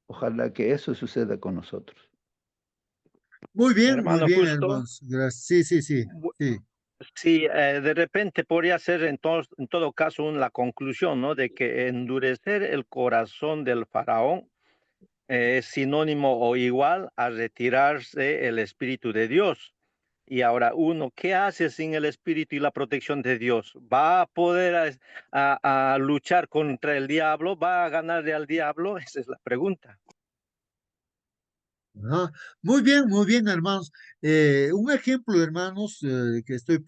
Ojalá que eso suceda con nosotros. Muy Hermano, bien, justo. hermanos. Gracias. Sí, sí, sí, sí. Sí, de repente podría ser en todo caso la conclusión, ¿no? De que endurecer el corazón del faraón es sinónimo o igual a retirarse el Espíritu de Dios. Y ahora uno, ¿qué hace sin el Espíritu y la protección de Dios? ¿Va a poder a luchar contra el diablo? ¿Va a ganarle al diablo? Esa es la pregunta. Ajá. Muy bien, hermanos. Un ejemplo, hermanos, que estoy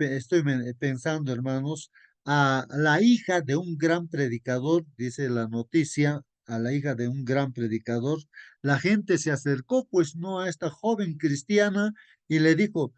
pensando, hermanos, a la hija de un gran predicador, dice la noticia, a la hija de un gran predicador, la gente se acercó, pues, no, a esta joven cristiana y le dijo,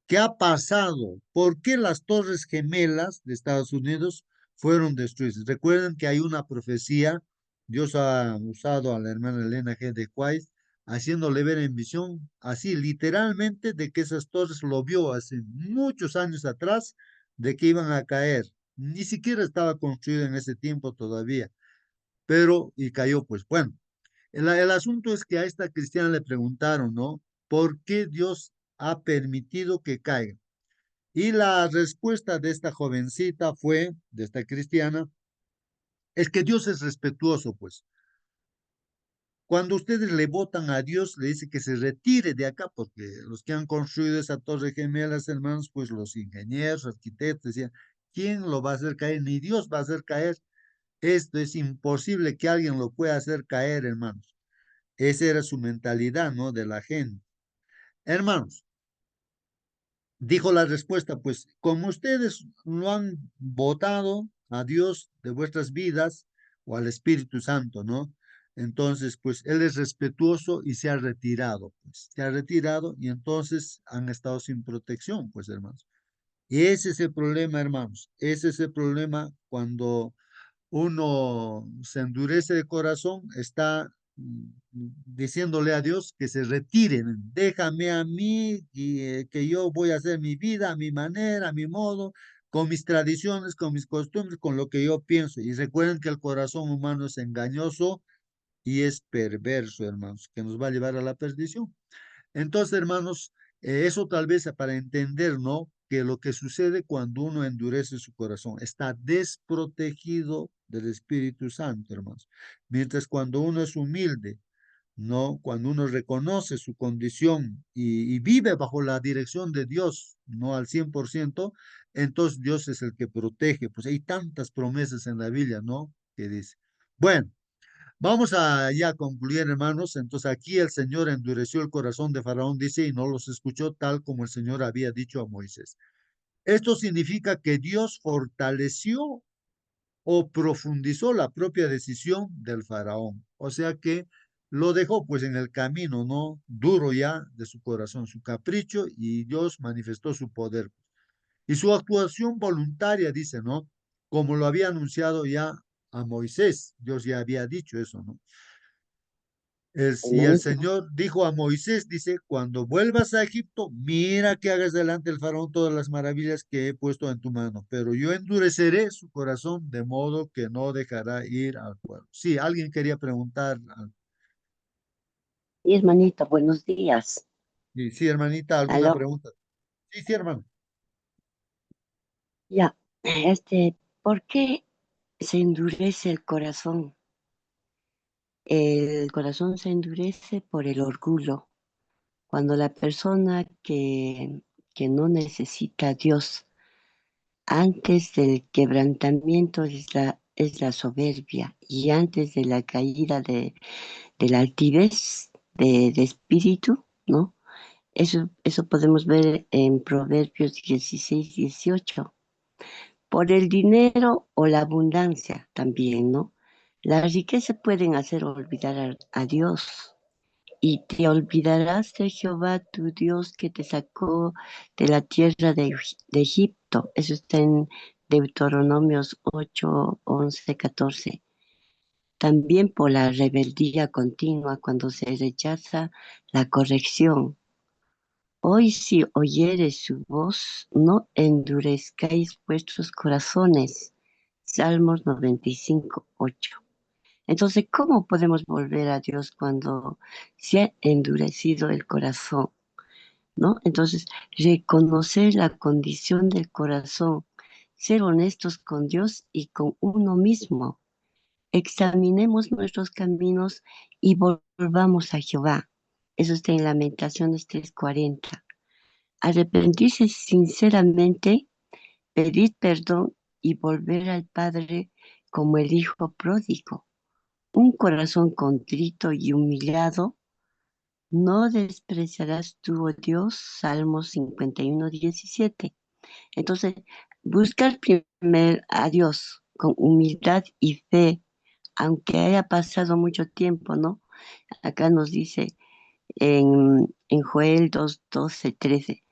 ¿qué ha pasado? ¿Por qué las Torres Gemelas de Estados Unidos fueron destruidas? Recuerden que hay una profecía, Dios ha usado a la hermana Elena G. de White, haciéndole ver en visión, así literalmente, de que esas torres lo vio hace muchos años atrás, de que iban a caer. Ni siquiera estaba construido en ese tiempo todavía, pero, y cayó, pues bueno. El asunto es que a esta cristiana le preguntaron, ¿no? ¿Por qué Dios ha permitido que caiga? Y la respuesta de esta jovencita fue, de esta cristiana, es que Dios es respetuoso, pues. Cuando ustedes le votan a Dios, le dice que se retire de acá, porque los que han construido esa torre gemelas, hermanos, pues los ingenieros, arquitectos, decían, ¿quién lo va a hacer caer? Ni Dios va a hacer caer. Esto es imposible que alguien lo pueda hacer caer, hermanos. Esa era su mentalidad, ¿no? De la gente. Hermanos, dijo la respuesta, pues como ustedes no han votado a Dios de vuestras vidas o al Espíritu Santo, ¿no? Entonces, pues él es respetuoso y se ha retirado, pues se ha retirado y entonces han estado sin protección, pues hermanos. Y ese es el problema, hermanos. Ese es el problema cuando uno se endurece de corazón, está diciéndole a Dios que se retiren, déjame a mí y que yo voy a hacer mi vida a mi manera, a mi modo, con mis tradiciones, con mis costumbres, con lo que yo pienso. Y recuerden que el corazón humano es engañoso y es perverso, hermanos, que nos va a llevar a la perdición. Entonces, hermanos, eso tal vez para entender, ¿no? Que lo que sucede cuando uno endurece su corazón, está desprotegido del Espíritu Santo, hermanos. Mientras cuando uno es humilde, ¿no? Cuando uno reconoce su condición y vive bajo la dirección de Dios, no al 100%, entonces Dios es el que protege. Pues hay tantas promesas en la Biblia, ¿no? Que dice. Bueno. Vamos a ya concluir, hermanos. Entonces aquí el Señor endureció el corazón de Faraón, dice, y no los escuchó tal como el Señor había dicho a Moisés. Esto significa que Dios fortaleció o profundizó la propia decisión del Faraón. O sea que lo dejó pues en el camino, ¿no? Duro ya de su corazón, su capricho, y Dios manifestó su poder. Y su actuación voluntaria, dice, ¿no? Como lo había anunciado ya a Moisés. Dios ya había dicho eso, ¿no? Y el Hermanito, Señor dijo a Moisés, dice, cuando vuelvas a Egipto, mira que hagas delante del faraón todas las maravillas que he puesto en tu mano, pero yo endureceré su corazón de modo que no dejará ir al pueblo. Sí, alguien quería preguntar. y hermanita, buenos días. Sí, sí, hermanita, ¿alguna Aló, pregunta? Sí, sí, hermano. ya, ¿por qué se endurece el corazón? El corazón se endurece por el orgullo. Cuando la persona que no necesita a Dios, antes del quebrantamiento es la soberbia y antes de la caída de la altivez de espíritu, ¿no? Eso podemos ver en Proverbios 16, 18. Por el dinero o la abundancia también, ¿no? La riqueza pueden hacer olvidar a Dios. Y te olvidarás de Jehová tu Dios que te sacó de la tierra de Egipto. Eso está en Deuteronomios 8, 11, 14. También por la rebeldía continua cuando se rechaza la corrección. Hoy si oyeres su voz, no endurezcáis vuestros corazones. Salmos 95, 8. Entonces, ¿cómo podemos volver a Dios cuando se ha endurecido el corazón? ¿No? Entonces, reconocer la condición del corazón, ser honestos con Dios y con uno mismo. Examinemos nuestros caminos y volvamos a Jehová. Eso está en Lamentaciones 3:40. Arrepentirse sinceramente, pedir perdón y volver al Padre como el Hijo pródigo. Un corazón contrito y humillado, no despreciarás tú, oh Dios, Salmos 51:17. Entonces, buscar primero a Dios con humildad y fe, aunque haya pasado mucho tiempo, ¿no? Acá nos dice en Joel 2:12, 13.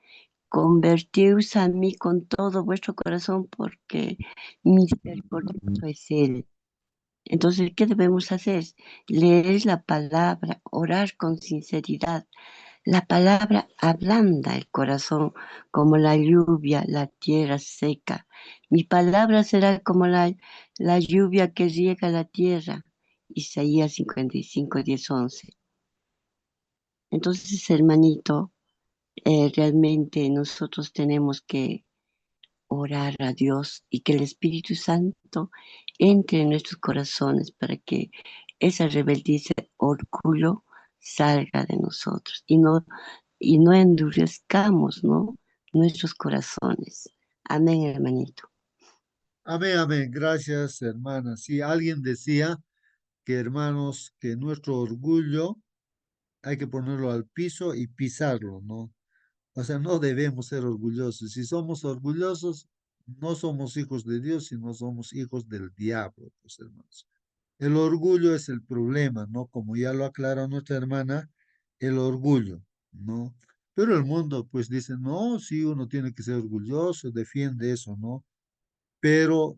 Convertíos a mí con todo vuestro corazón, porque misericordioso es Él. Entonces, ¿qué debemos hacer? Leer la palabra, orar con sinceridad. La palabra ablanda el corazón como la lluvia, la tierra seca. Mi palabra será como la lluvia que riega la tierra. Isaías 55, 10, 11. Entonces, hermanito, realmente nosotros tenemos que orar a Dios y que el Espíritu Santo entre en nuestros corazones para que esa rebeldía, ese orgullo salga de nosotros y no endurezcamos, ¿no? Nuestros corazones. Amén, hermanito. Amén, amén. Gracias, hermana. Sí, alguien decía que, hermanos, que nuestro orgullo hay que ponerlo al piso y pisarlo, ¿no? O sea, no debemos ser orgullosos. Si somos orgullosos, no somos hijos de Dios, sino somos hijos del diablo, pues, hermanos. El orgullo es el problema, ¿no? Como ya lo aclaró nuestra hermana, el orgullo, ¿no? Pero el mundo, pues, dice, no, sí, uno tiene que ser orgulloso, defiende eso, ¿no? Pero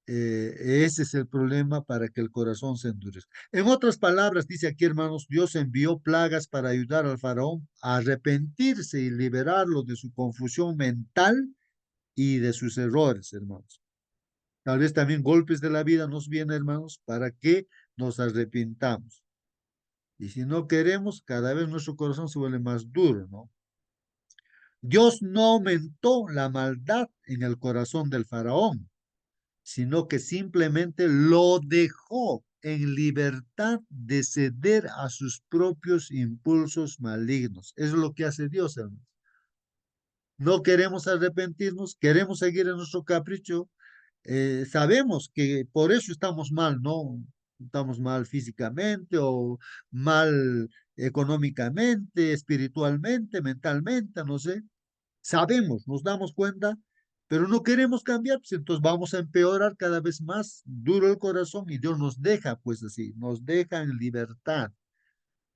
ese es el problema para que el corazón se endurezca. En otras palabras, dice aquí, hermanos, Dios envió plagas para ayudar al faraón a arrepentirse y liberarlo de su confusión mental y de sus errores, hermanos. Tal vez también golpes de la vida nos vienen, hermanos, para que nos arrepintamos. Y si no queremos, cada vez nuestro corazón se vuelve más duro, ¿no? Dios no aumentó la maldad en el corazón del faraón, sino que simplemente lo dejó en libertad de ceder a sus propios impulsos malignos. Eso es lo que hace Dios, hermanos. No queremos arrepentirnos, queremos seguir en nuestro capricho. Sabemos que por eso estamos mal, ¿no? Estamos mal físicamente o mal económicamente, espiritualmente, mentalmente, no sé. Sabemos, nos damos cuenta, pero no queremos cambiar, pues entonces vamos a empeorar cada vez más duro el corazón y Dios nos deja, pues así, nos deja en libertad,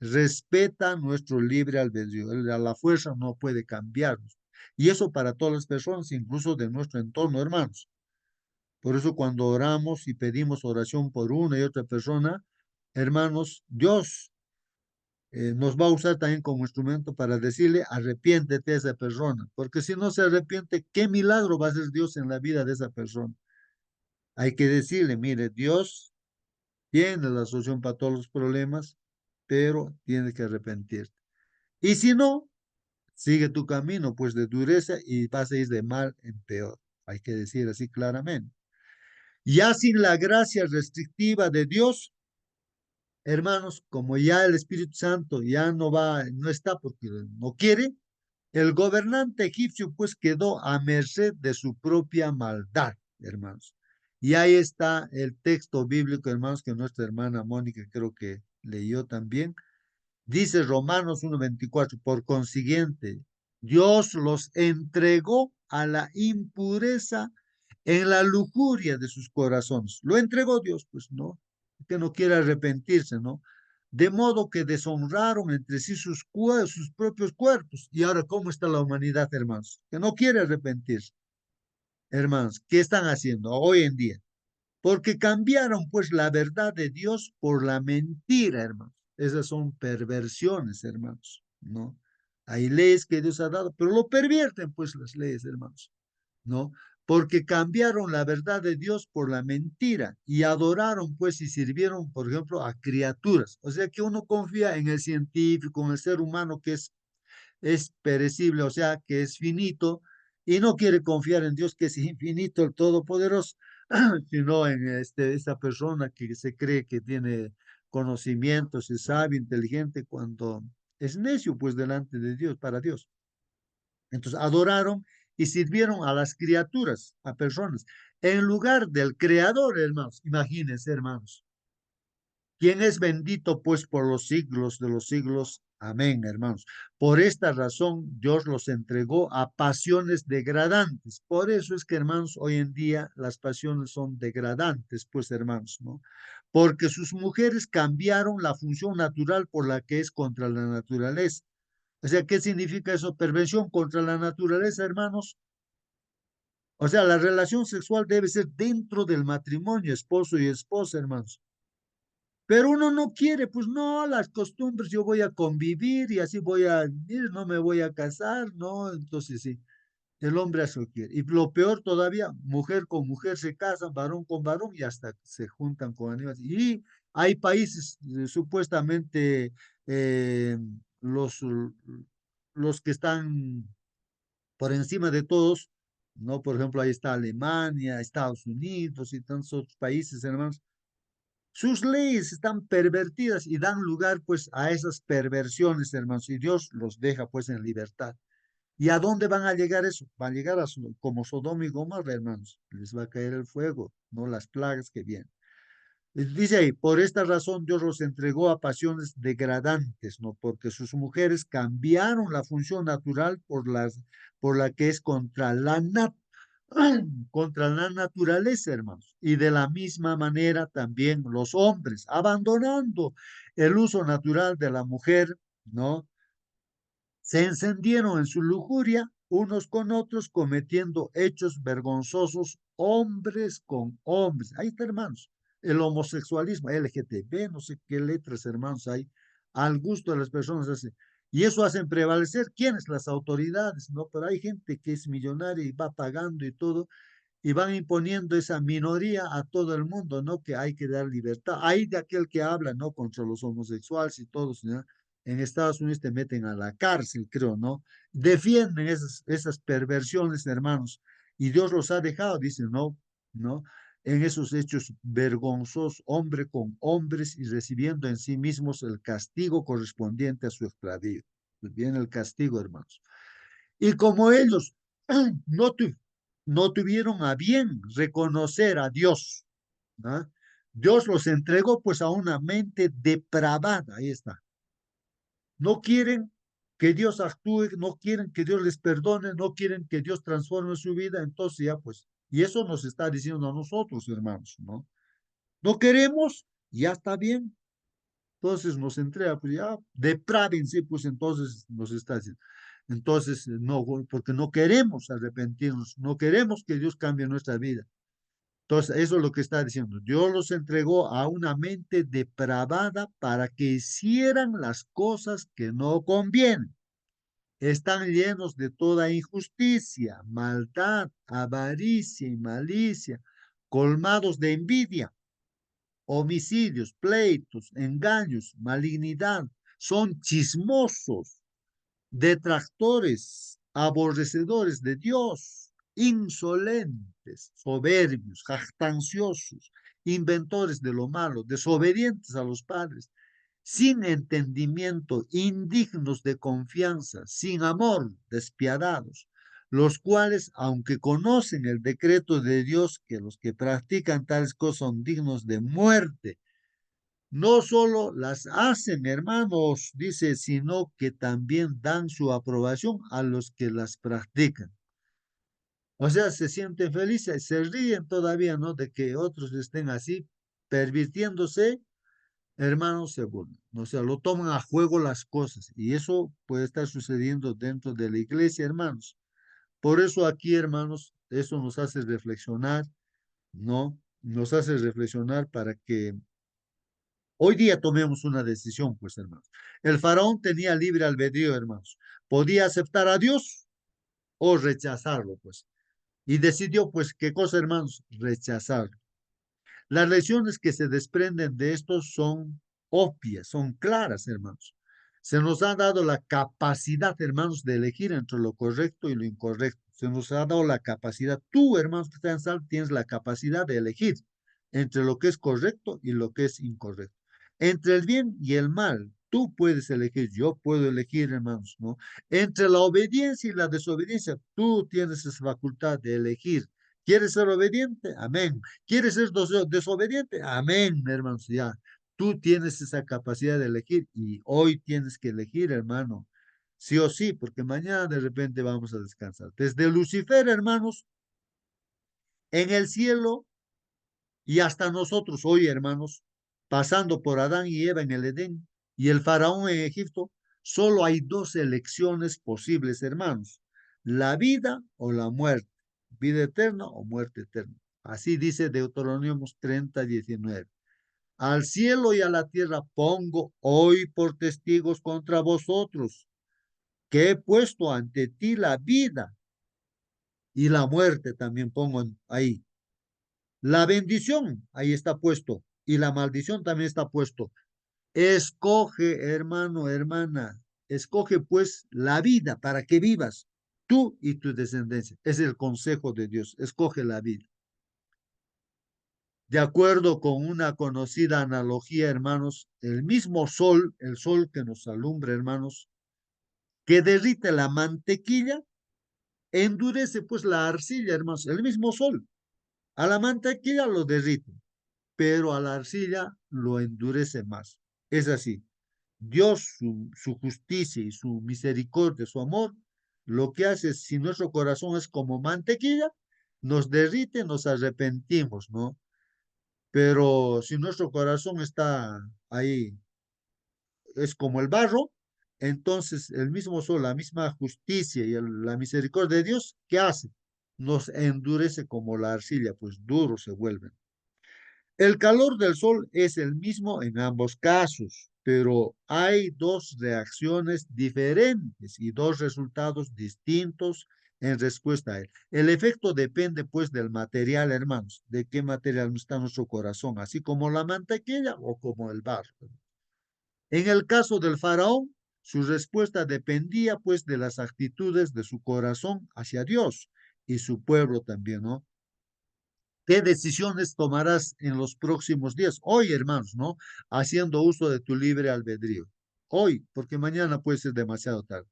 respeta nuestro libre albedrío, a la fuerza no puede cambiarnos. Y eso para todas las personas, incluso de nuestro entorno, hermanos. Por eso cuando oramos y pedimos oración por una y otra persona, hermanos, Dios nos va a usar también como instrumento para decirle, arrepiéntete a esa persona, porque si no se arrepiente, ¿qué milagro va a hacer Dios en la vida de esa persona? Hay que decirle, mire, Dios tiene la solución para todos los problemas, pero tienes que arrepentirte. Y si no, sigue tu camino, pues de dureza y vas a ir de mal en peor. Hay que decir así claramente. Ya sin la gracia restrictiva de Dios, hermanos, como ya el Espíritu Santo ya no va, no está porque no quiere, el gobernante egipcio pues quedó a merced de su propia maldad, hermanos. Y ahí está el texto bíblico, hermanos, que nuestra hermana Mónica creo que leyó también. Dice Romanos 1:24, por consiguiente, Dios los entregó a la impureza en la lujuria de sus corazones. Lo entregó Dios, pues no, que no quiere arrepentirse, ¿no? De modo que deshonraron entre sí sus propios cuerpos. Y ahora, ¿cómo está la humanidad, hermanos? Que no quiere arrepentirse. Hermanos, ¿qué están haciendo hoy en día? Porque cambiaron pues la verdad de Dios por la mentira, hermanos. Esas son perversiones, hermanos, ¿no? Hay leyes que Dios ha dado, pero lo pervierten pues las leyes, hermanos, ¿no? Porque cambiaron la verdad de Dios por la mentira y adoraron pues y sirvieron, por ejemplo, a criaturas. O sea que uno confía en el científico, en el ser humano que es perecible, o sea, que es finito, y no quiere confiar en Dios, que es infinito, el Todopoderoso, sino en esta persona que se cree que tiene conocimientos, es sabio, inteligente, cuando es necio, pues, delante de Dios, para Dios. Entonces, adoraron y sirvieron a las criaturas, a personas, en lugar del Creador, hermanos. Imagínense, hermanos. ¿Quién es bendito pues por los siglos de los siglos? Amén, hermanos. Por esta razón Dios los entregó a pasiones degradantes. Por eso es que, hermanos, hoy en día las pasiones son degradantes, pues, hermanos, ¿no? Porque sus mujeres cambiaron la función natural por la que es contra la naturaleza. O sea, ¿qué significa eso? Perversión contra la naturaleza, hermanos. O sea, la relación sexual debe ser dentro del matrimonio, esposo y esposa, hermanos. Pero uno no quiere, pues no, las costumbres, yo voy a convivir y así voy a vivir, no me voy a casar, no, entonces sí, el hombre así lo quiere. Y lo peor todavía, mujer con mujer se casan, varón con varón y hasta se juntan con animales. Y hay países supuestamente eh, los, los que están por encima de todos, ¿no? Por ejemplo, ahí está Alemania, Estados Unidos y tantos otros países, hermanos. Sus leyes están pervertidas y dan lugar pues a esas perversiones, hermanos, y Dios los deja pues en libertad. ¿Y a dónde van a llegar eso? Van a llegar a como Sodoma y Gomorra, hermanos. Les va a caer el fuego, no las plagas que vienen. Dice ahí, por esta razón Dios los entregó a pasiones degradantes, ¿no? Porque sus mujeres cambiaron la función natural por la que es contra la naturaleza, hermanos. Y de la misma manera también los hombres, abandonando el uso natural de la mujer, ¿no? Se encendieron en su lujuria unos con otros, cometiendo hechos vergonzosos, hombres con hombres. Ahí está, hermanos. El homosexualismo, LGTB, no sé qué letras, hermanos, hay al gusto de las personas. Y eso hacen prevalecer, ¿quiénes? Las autoridades, ¿no? Pero hay gente que es millonaria y va pagando y todo, y van imponiendo esa minoría a todo el mundo, ¿no? Que hay que dar libertad. Hay de aquel que habla, ¿no? Contra los homosexuales y todos, ¿no? En Estados Unidos te meten a la cárcel, creo, ¿no? Defienden esas perversiones, hermanos, y Dios los ha dejado, dicen, ¿no? ¿No? En esos hechos vergonzosos, hombre con hombres y recibiendo en sí mismos el castigo correspondiente a su extravío. Pues viene el castigo, hermanos. Y como ellos no, no tuvieron a bien reconocer a Dios, ¿ah? Dios los entregó pues a una mente depravada, ahí está. No quieren que Dios actúe, no quieren que Dios les perdone, no quieren que Dios transforme su vida, entonces ya pues, y eso nos está diciendo a nosotros, hermanos, ¿no? No queremos, ya está bien, entonces nos entrega, pues ya, deprávense, pues entonces nos está diciendo. Entonces, no, porque no queremos arrepentirnos, no queremos que Dios cambie nuestra vida. Entonces, eso es lo que está diciendo. Dios los entregó a una mente depravada para que hicieran las cosas que no convienen. Están llenos de toda injusticia, maldad, avaricia y malicia, colmados de envidia, homicidios, pleitos, engaños, malignidad. Son chismosos, detractores, aborrecedores de Dios, insolentes, soberbios, jactanciosos, inventores de lo malo, desobedientes a los padres, sin entendimiento, indignos de confianza, sin amor, despiadados, los cuales, aunque conocen el decreto de Dios, que los que practican tales cosas son dignos de muerte, no solo las hacen, hermanos, dice, sino que también dan su aprobación a los que las practican. O sea, se sienten felices, se ríen todavía, ¿no? De que otros estén así, pervirtiéndose, hermanos, se burlan. O sea, lo toman a juego las cosas. Y eso puede estar sucediendo dentro de la iglesia, hermanos. Por eso aquí, hermanos, eso nos hace reflexionar, ¿no? Nos hace reflexionar para que hoy día tomemos una decisión, pues, hermanos. El faraón tenía libre albedrío, hermanos. Podía aceptar a Dios o rechazarlo, pues. Y decidió, pues, ¿qué cosa, hermanos? Rechazarlo. Las lecciones que se desprenden de esto son obvias, son claras, hermanos. Se nos ha dado la capacidad, hermanos, de elegir entre lo correcto y lo incorrecto. Se nos ha dado la capacidad. Tú, hermanos, que estás en sal, tienes la capacidad de elegir entre lo que es correcto y lo que es incorrecto. Entre el bien y el mal, tú puedes elegir, yo puedo elegir, hermanos, ¿no? Entre la obediencia y la desobediencia, tú tienes esa facultad de elegir. ¿Quieres ser obediente? Amén. ¿Quieres ser desobediente? Amén, hermanos, ya. Tú tienes esa capacidad de elegir y hoy tienes que elegir, hermano. Sí o sí, porque mañana de repente vamos a descansar. Desde Lucifer, hermanos, en el cielo y hasta nosotros hoy, hermanos, pasando por Adán y Eva en el Edén y el faraón en Egipto, solo hay dos elecciones posibles, hermanos. La vida o la muerte. Vida eterna o muerte eterna. Así dice Deuteronomio 30:19. Al cielo y a la tierra pongo hoy por testigos contra vosotros, que he puesto ante ti la vida y la muerte también pongo ahí. La bendición, ahí está puesto, y la maldición también está puesto. Escoge, hermano, hermana, escoge pues la vida para que vivas tú y tu descendencia. Es el consejo de Dios, escoge la vida. De acuerdo con una conocida analogía, hermanos, el mismo sol, el sol que nos alumbra, hermanos, que derrite la mantequilla, endurece pues la arcilla, hermanos, el mismo sol. A la mantequilla lo derrite, pero a la arcilla lo endurece más. Es así. Dios, su justicia y su misericordia, su amor, lo que hace es, si nuestro corazón es como mantequilla, nos derrite, nos arrepentimos, ¿no? Pero si nuestro corazón está ahí, es como el barro, entonces el mismo sol, la misma justicia y la misericordia de Dios, ¿qué hace? Nos endurece como la arcilla, pues duro se vuelve. El calor del sol es el mismo en ambos casos, pero hay dos reacciones diferentes y dos resultados distintos en respuesta a él. El efecto depende pues del material, hermanos, de qué material está nuestro corazón, así como la mantequilla o como el barro. En el caso del faraón, su respuesta dependía pues de las actitudes de su corazón hacia Dios y su pueblo también, ¿no? ¿Qué decisiones tomarás en los próximos días? Hoy, hermanos, ¿no? Haciendo uso de tu libre albedrío. Hoy, porque mañana puede ser demasiado tarde.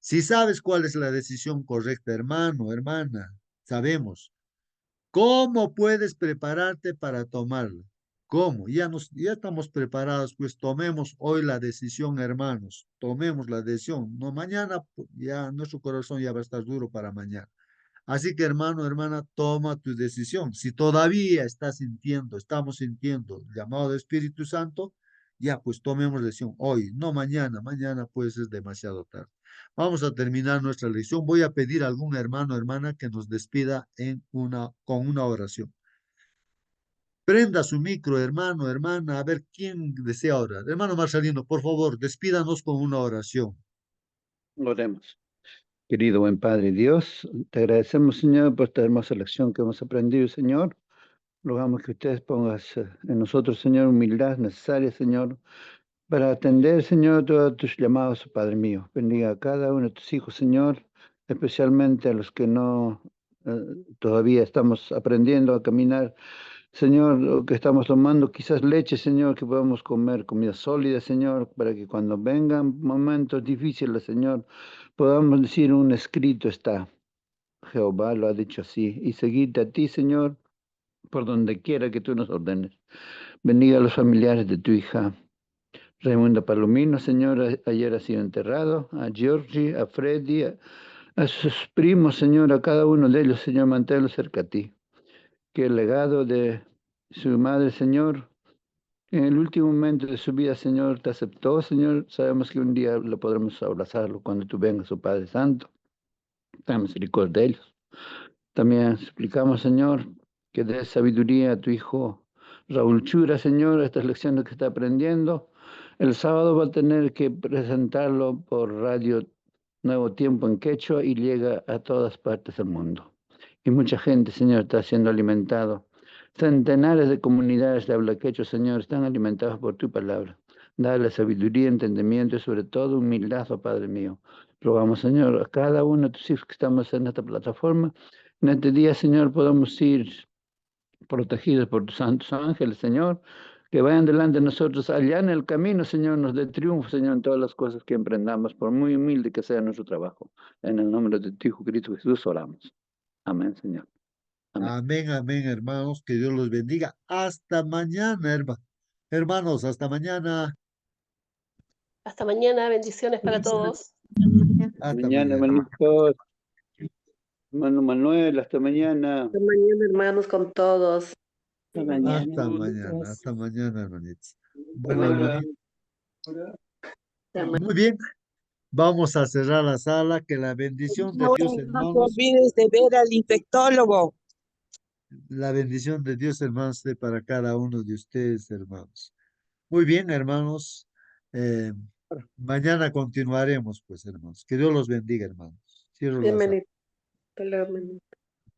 Si sabes cuál es la decisión correcta, hermano, hermana, sabemos. ¿Cómo puedes prepararte para tomarla? ¿Cómo? Ya estamos preparados, pues tomemos hoy la decisión, hermanos. Tomemos la decisión. No, mañana ya nuestro corazón ya va a estar duro para mañana. Así que hermano, hermana, toma tu decisión. Si todavía estamos sintiendo el llamado del Espíritu Santo, ya pues tomemos decisión hoy, no mañana. Mañana pues es demasiado tarde. Vamos a terminar nuestra lección. Voy a pedir a algún hermano, hermana, que nos despida con una oración. Prenda su micro, hermano, hermana, a ver quién desea orar. Hermano Marcelino, por favor, despídanos con una oración. Oremos. Querido buen Padre Dios, te agradecemos, Señor, por esta hermosa lección que hemos aprendido, Señor. Rogamos que ustedes pongan en nosotros, Señor, humildad necesaria, Señor, para atender, Señor, todos tus llamados, Padre mío. Bendiga a cada uno de tus hijos, Señor, especialmente a los que no todavía estamos aprendiendo a caminar. Señor, lo que estamos tomando, quizás leche, Señor, que podamos comer comida sólida, Señor, para que cuando vengan momentos difíciles, Señor, podamos decir un escrito está. Jehová lo ha dicho así, y seguirte a ti, Señor, por donde quiera que tú nos ordenes. Bendiga a los familiares de tu hija Raimunda Palomino, Señor, ayer ha sido enterrado, a Georgie, a Freddy, a sus primos, Señor, a cada uno de ellos, Señor, manténlos cerca a ti. Que el legado de su madre, Señor, en el último momento de su vida, Señor, te aceptó, Señor. Sabemos que un día lo podremos abrazarlo cuando tú vengas, oh Padre Santo. Ten misericordia de ellos. También explicamos, Señor, que des sabiduría a tu hijo Raúl Chura, Señor, estas lecciones que está aprendiendo. El sábado va a tener que presentarlo por radio Nuevo Tiempo en Quechua y llega a todas partes del mundo. Y mucha gente, Señor, está siendo alimentado. Centenares de comunidades de habla quechua, Señor, están alimentadas por tu palabra. Dale sabiduría, entendimiento y sobre todo humildad, oh Padre mío. Rogamos, Señor, a cada uno de tus hijos que estamos en esta plataforma, en este día, Señor, podamos ir protegidos por tus santos ángeles, Señor, que vayan delante de nosotros allá en el camino, Señor, nos dé triunfo, Señor, en todas las cosas que emprendamos, por muy humilde que sea nuestro trabajo. En el nombre de tu Hijo Cristo Jesús oramos. Amén, Señor. Amén. Amén, amén, hermanos. Que Dios los bendiga. Hasta mañana, hermanos, hasta mañana. Hasta mañana, bendiciones para todos. Hasta Mañana, mañana. hermanitos. Hermano Manuel, hasta mañana. Hasta mañana, hermanos, con todos. Hasta mañana. Hasta mañana, hasta mañana, hermanitos. Hasta Bueno, mañana. Hasta muy bien. Vamos a cerrar la sala. Que la bendición de Dios, No te hermanos, olvides de ver al infectólogo. la bendición de Dios, hermanos, esté para cada uno de ustedes, hermanos. Muy bien, hermanos. Mañana continuaremos, pues, hermanos. Que Dios los bendiga, hermanos. Cierro la sala. Bienvenido. Hasta luego, hermano.